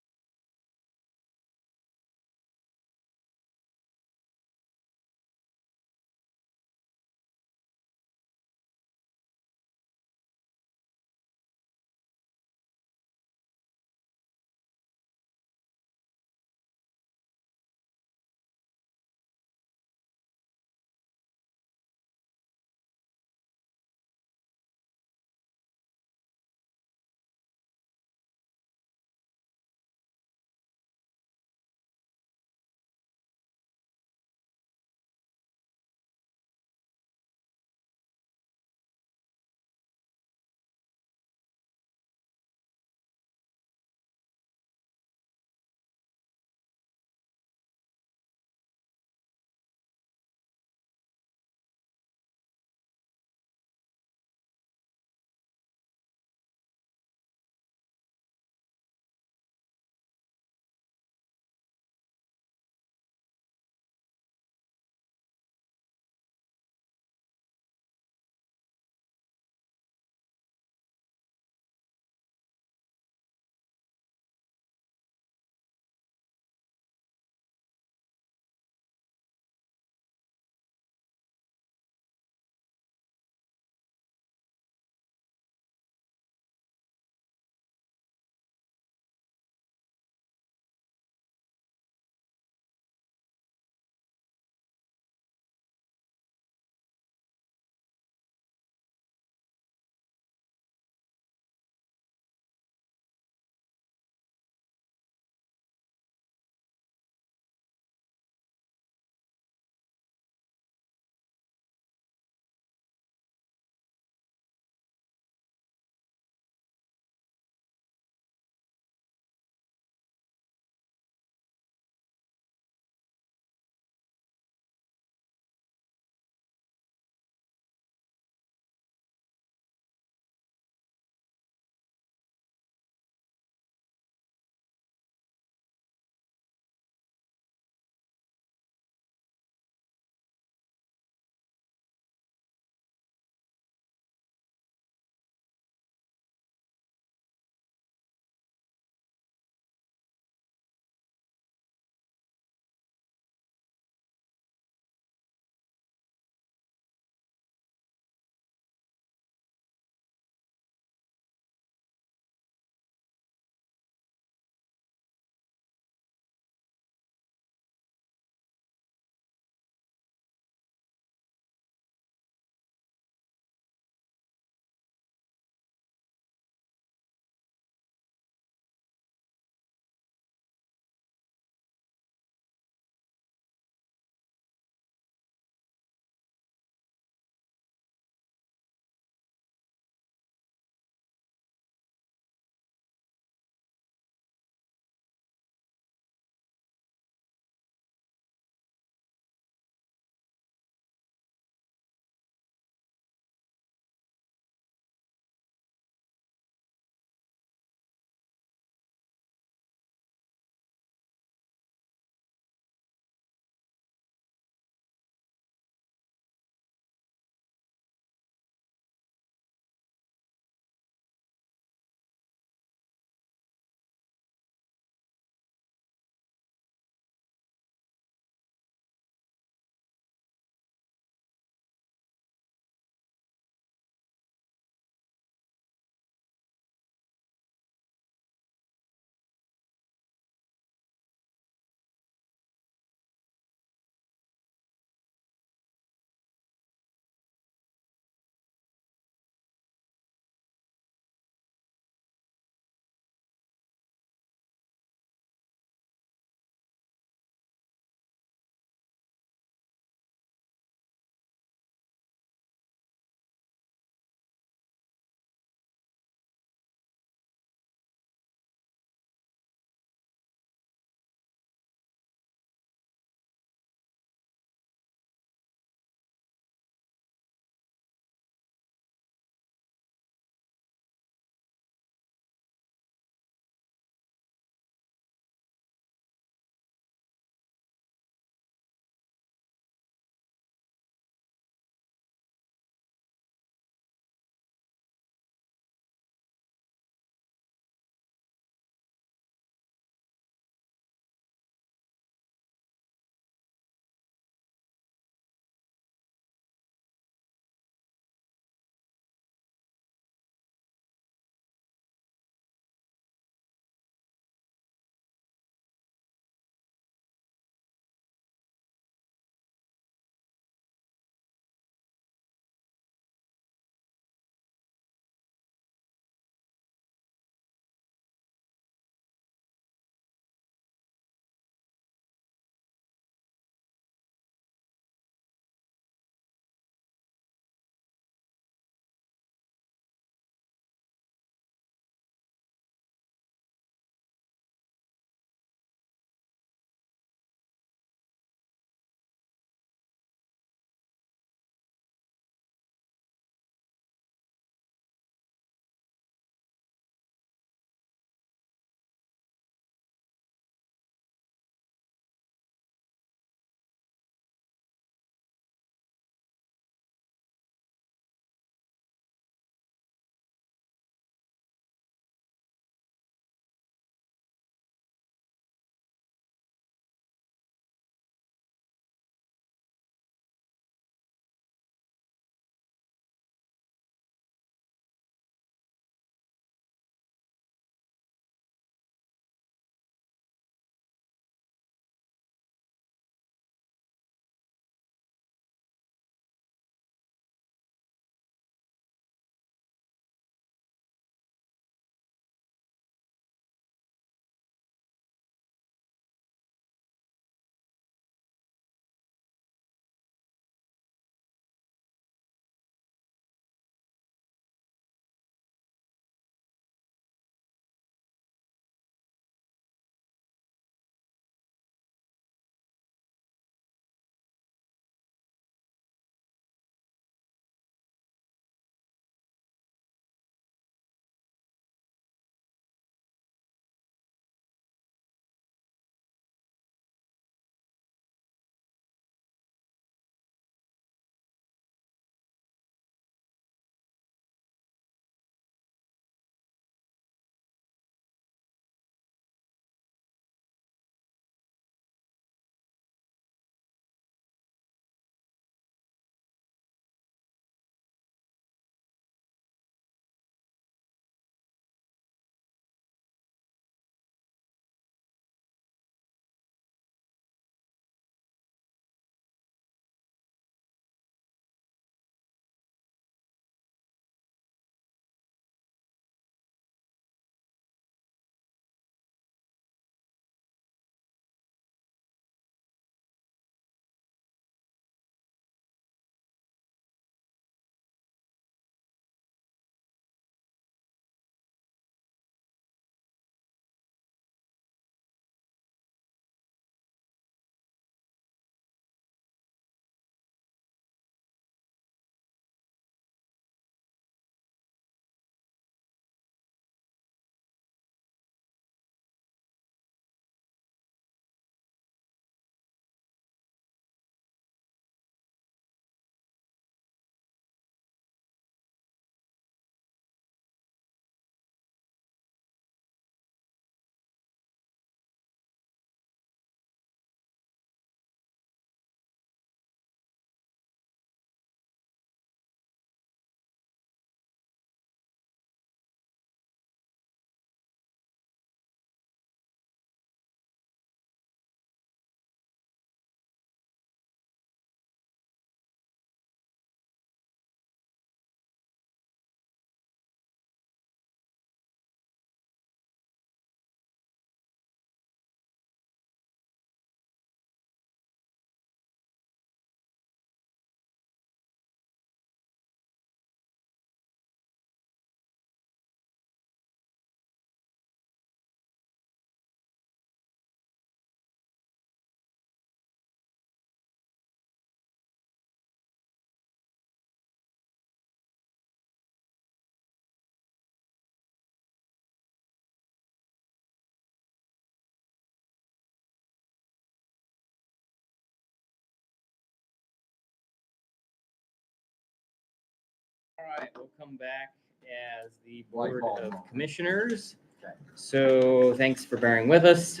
right, we'll come back as the Light Board bulb of moment. Commissioners. Okay. So thanks for bearing with us.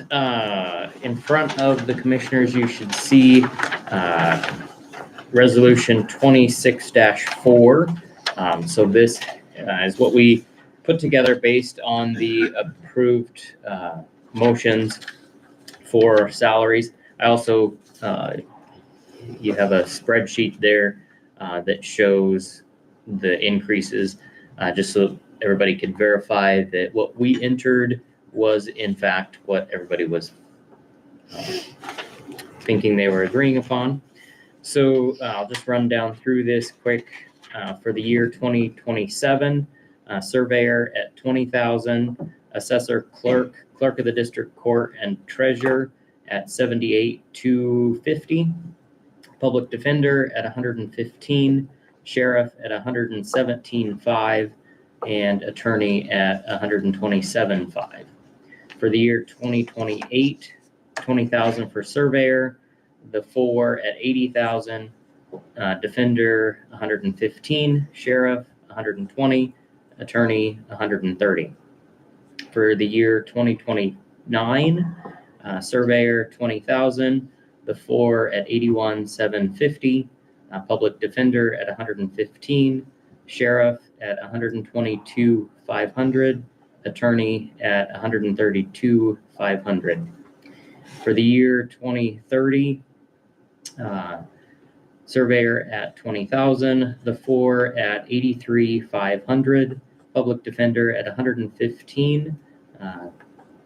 In front of the commissioners, you should see Resolution 26-4. So this is what we put together based on the approved motions for salaries. I also, you have a spreadsheet there that shows the increases, just so everybody could verify that what we entered was in fact what everybody was thinking they were agreeing upon. So I'll just run down through this quick. For the year 2027, surveyor at 20,000, assessor clerk, clerk of the district court, and treasurer at 78,250, public defender at 115, sheriff at 117,500, and attorney at 127,500. For the year 2028, 20,000 for surveyor, the four at 80,000, defender 115, sheriff 120, attorney 130. For the year 2029, surveyor 20,000, the four at 81,750, public defender at 115, sheriff at 122,500, attorney at 132,500. For the year 2030, surveyor at 20,000, the four at 83,500, public defender at 115,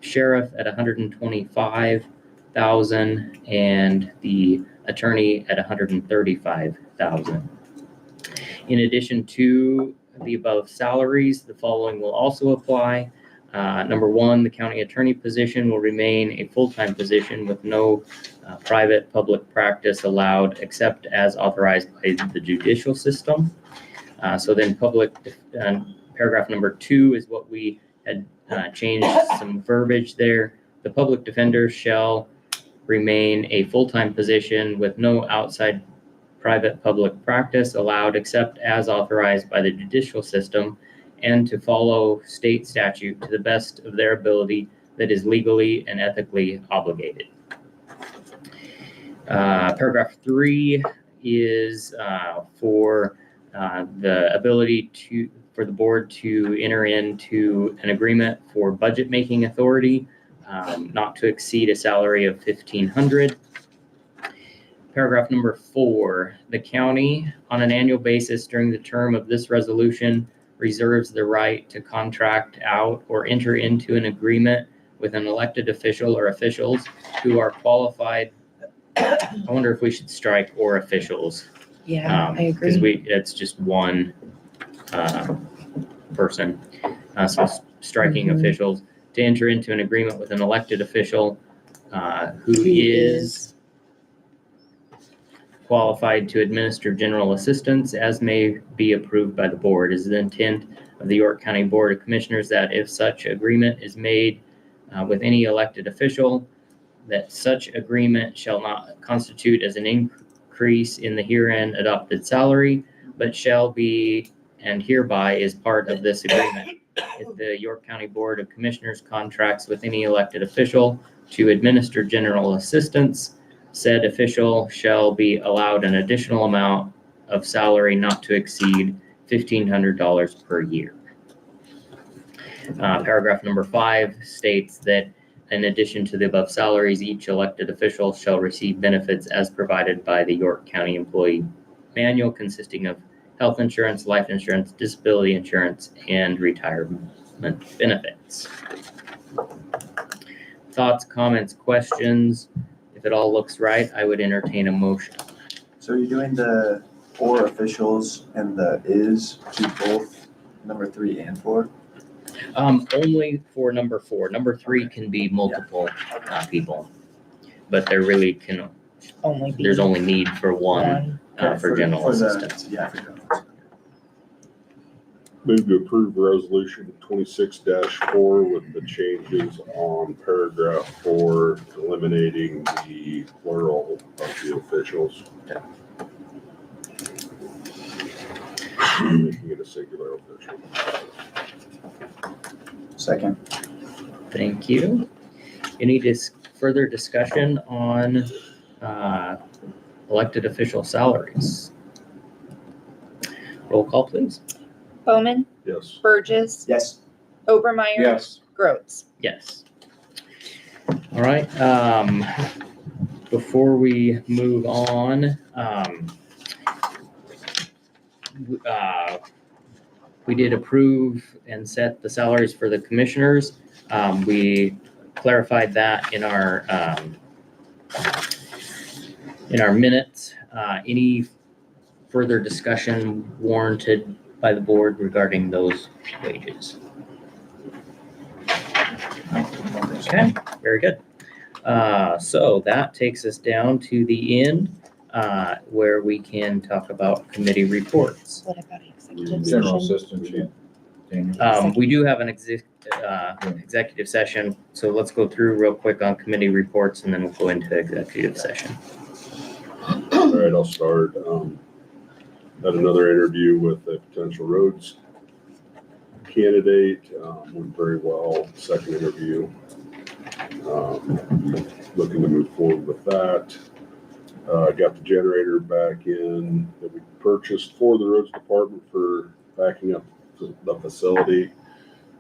sheriff at 125,000, and the attorney at 135,000. In addition to the above salaries, the following will also apply. Number one, the county attorney position will remain a full-time position with no private public practice allowed except as authorized by the judicial system. So then paragraph number 2 is what we had changed some verbiage there. The public defender shall remain a full-time position with no outside private public practice allowed except as authorized by the judicial system, and to follow state statute to the best of their ability that is legally and ethically obligated. Paragraph 3 is for the ability for the board to enter into an agreement for budget making authority, not to exceed a salary of $1,500. Paragraph number 4, the county on an annual basis during the term of this resolution reserves the right to contract out or enter into an agreement with an elected official or officials who are qualified. I wonder if we should strike "or officials." Yeah, I Because agree. it's just one person. So striking Mhm. officials to enter into an agreement with an elected official who He is qualified to administer general assistance as may be approved by the board. Is the intent of the York County Board of Commissioners that if such agreement is made with any elected official, that such agreement shall not constitute as an increase in the herein adopted salary, but shall be and hereby is part of this agreement. If the York County Board of Commissioners contracts with any elected official to administer general assistance, said official shall be allowed an additional amount of salary not to exceed $1,500 per year. Paragraph number 5 states that in addition to the above salaries, each elected official shall receive benefits as provided by the York County Employee Manual, consisting of health insurance, life insurance, disability insurance, and retirement benefits. Thoughts, comments, questions? If it all looks right, I would entertain a motion. So you're doing the "or officials" and the "is" to both number 3 and 4? Only for number 4. Number 3 can be multiple people, but there really can, there's only need for one for general assistance. Yeah, for general assistance. Move to approve resolution 26-4 with the changes on paragraph 4, eliminating the plural of the officials. Making it a singular official. Second. Thank you. Any further discussion on elected official salaries? Roll call, please. Bowman, Yes. Burgess, Yes. Obermeyer. Yes. Groves. Yes. All right, before we move on, we did approve and set the salaries for the commissioners. We clarified that in our minutes. Any further discussion warranted by the board regarding those wages? Okay, very good. So that takes us down to the end, where we can talk about committee reports. What about executive General session? assistant, yeah. Daniel. We do have an executive session, so let's go through real quick on committee reports and then we'll go into executive session. All right, I'll start. Had another interview with a potential roads candidate, went very well, second interview. Looking to move forward with that. Got the generator back in that we purchased for the roads department for backing up the facility.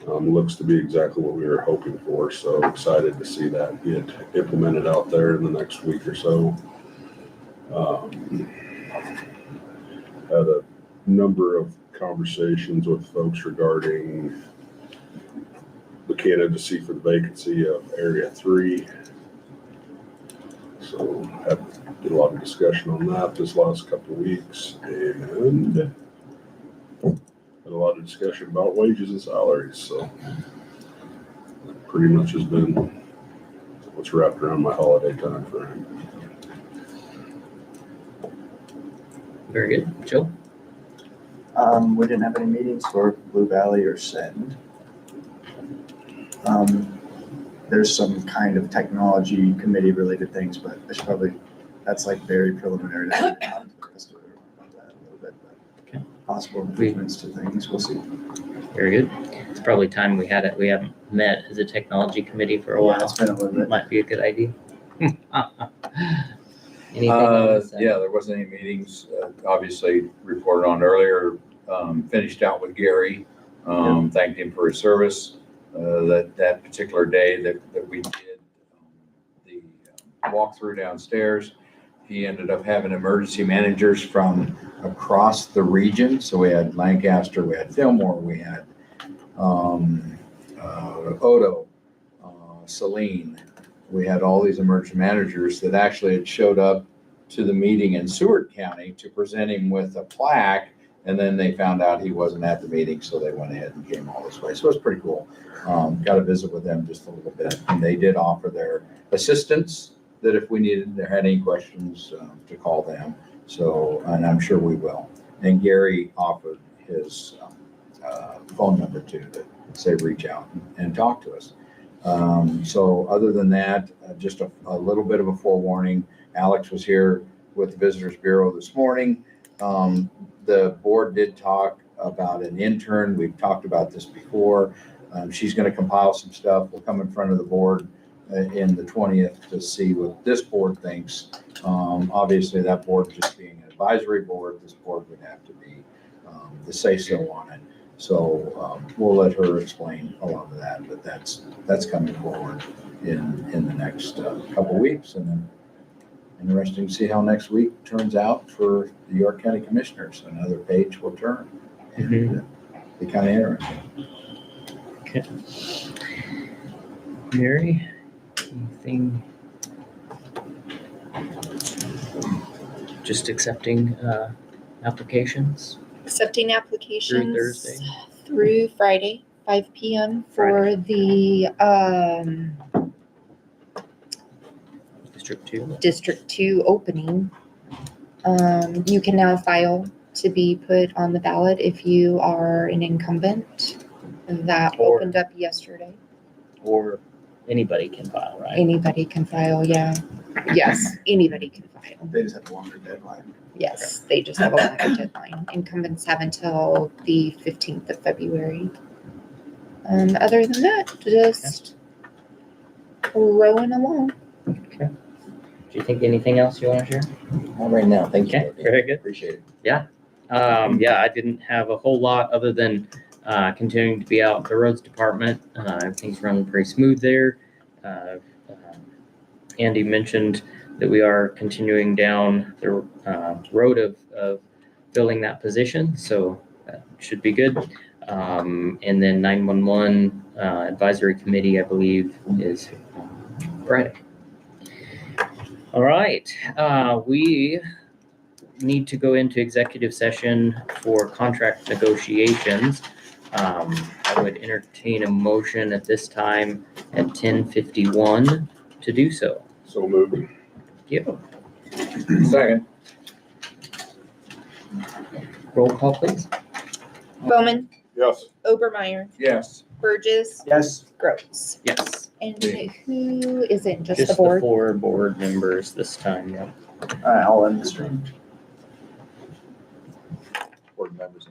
Looks to be exactly what we were hoping for, so excited to see that get implemented out there in the next week or so. Had a number of conversations with folks regarding the candidacy for the vacancy of Area 3. So did a lot of discussion on that this last couple of weeks, and had a lot of discussion about wages and salaries. So that pretty much has been what's wrapped around my holiday time frame. Very good. Joe? We didn't have any meetings for Blue Valley or Send. There's some kind of technology committee related things, but that's like very preliminary. To talk to the rest of everyone about that a little bit, but Okay. possible improvements to things, we'll see. Very good. It's probably time we haven't met as a technology committee for a Yeah, while. it's been a little bit. Might be a good idea. Anything on this? Yeah, there wasn't any meetings, obviously reported on earlier, finished out with Gary, thanked him for his service. That particular day that we did the walkthrough downstairs, he ended up having emergency managers from across the region. So we had Lancaster, we had Fillmore, we had Odo, Saline. We had all these emergency managers that actually had showed up to the meeting in Seward County to present him with a plaque. And then they found out he wasn't at the meeting, so they went ahead and came all this way. So it was pretty cool. Got to visit with them just a little bit. And they did offer their assistance that if we had any questions, to call them. So, and I'm sure we will. And Gary offered his phone number too, to say reach out and talk to us. So other than that, just a little bit of a forewarning. Alex was here with the Visitors Bureau this morning. The board did talk about an intern. We've talked about this before. She's going to compile some stuff. We'll come in front of the board in the 20th to see what this board thinks. Obviously, that board just being an advisory board, this board would have to be the say-so on it. So we'll let her explain a lot of that, but that's coming forward in the next couple weeks. And then interesting to see how next week turns out for the York County Commissioners. Another page will turn. And be kind of interesting. Okay. Mary, anything? Just accepting applications Accepting applications. through Thursday? Through Friday, 5 p.m. for the District 2. District 2 opening. You can now file to be put on the ballot if you are an incumbent. That Or- opened up yesterday. Or anybody can file, right? Anybody can file, yeah. Yes, anybody can file. They just have a longer deadline. Yes, they just have a longer deadline. Incumbents have until the 15th of February. Other than that, just rolling along. Do you think anything else you want to share? All right now, thank you. Okay, very good. Appreciate it. Yeah, I didn't have a whole lot other than continuing to be out in the roads department. Everything's running pretty smooth there. Andy mentioned that we are continuing down the road of filling that position, so that should be good. And then 911 advisory committee, I believe, is Friday. All right, we need to go into executive session for contract negotiations. I would entertain a motion at this time at 10:51 to do so. So moved. Thank you. Second. Roll call, please. Bowman, Yes. Obermeyer, Yes. Burgess, Yes. Gross. Yes. And who isn't, just the Just the board? 4 board members this time, yeah. All right, I'll end the stream. Board members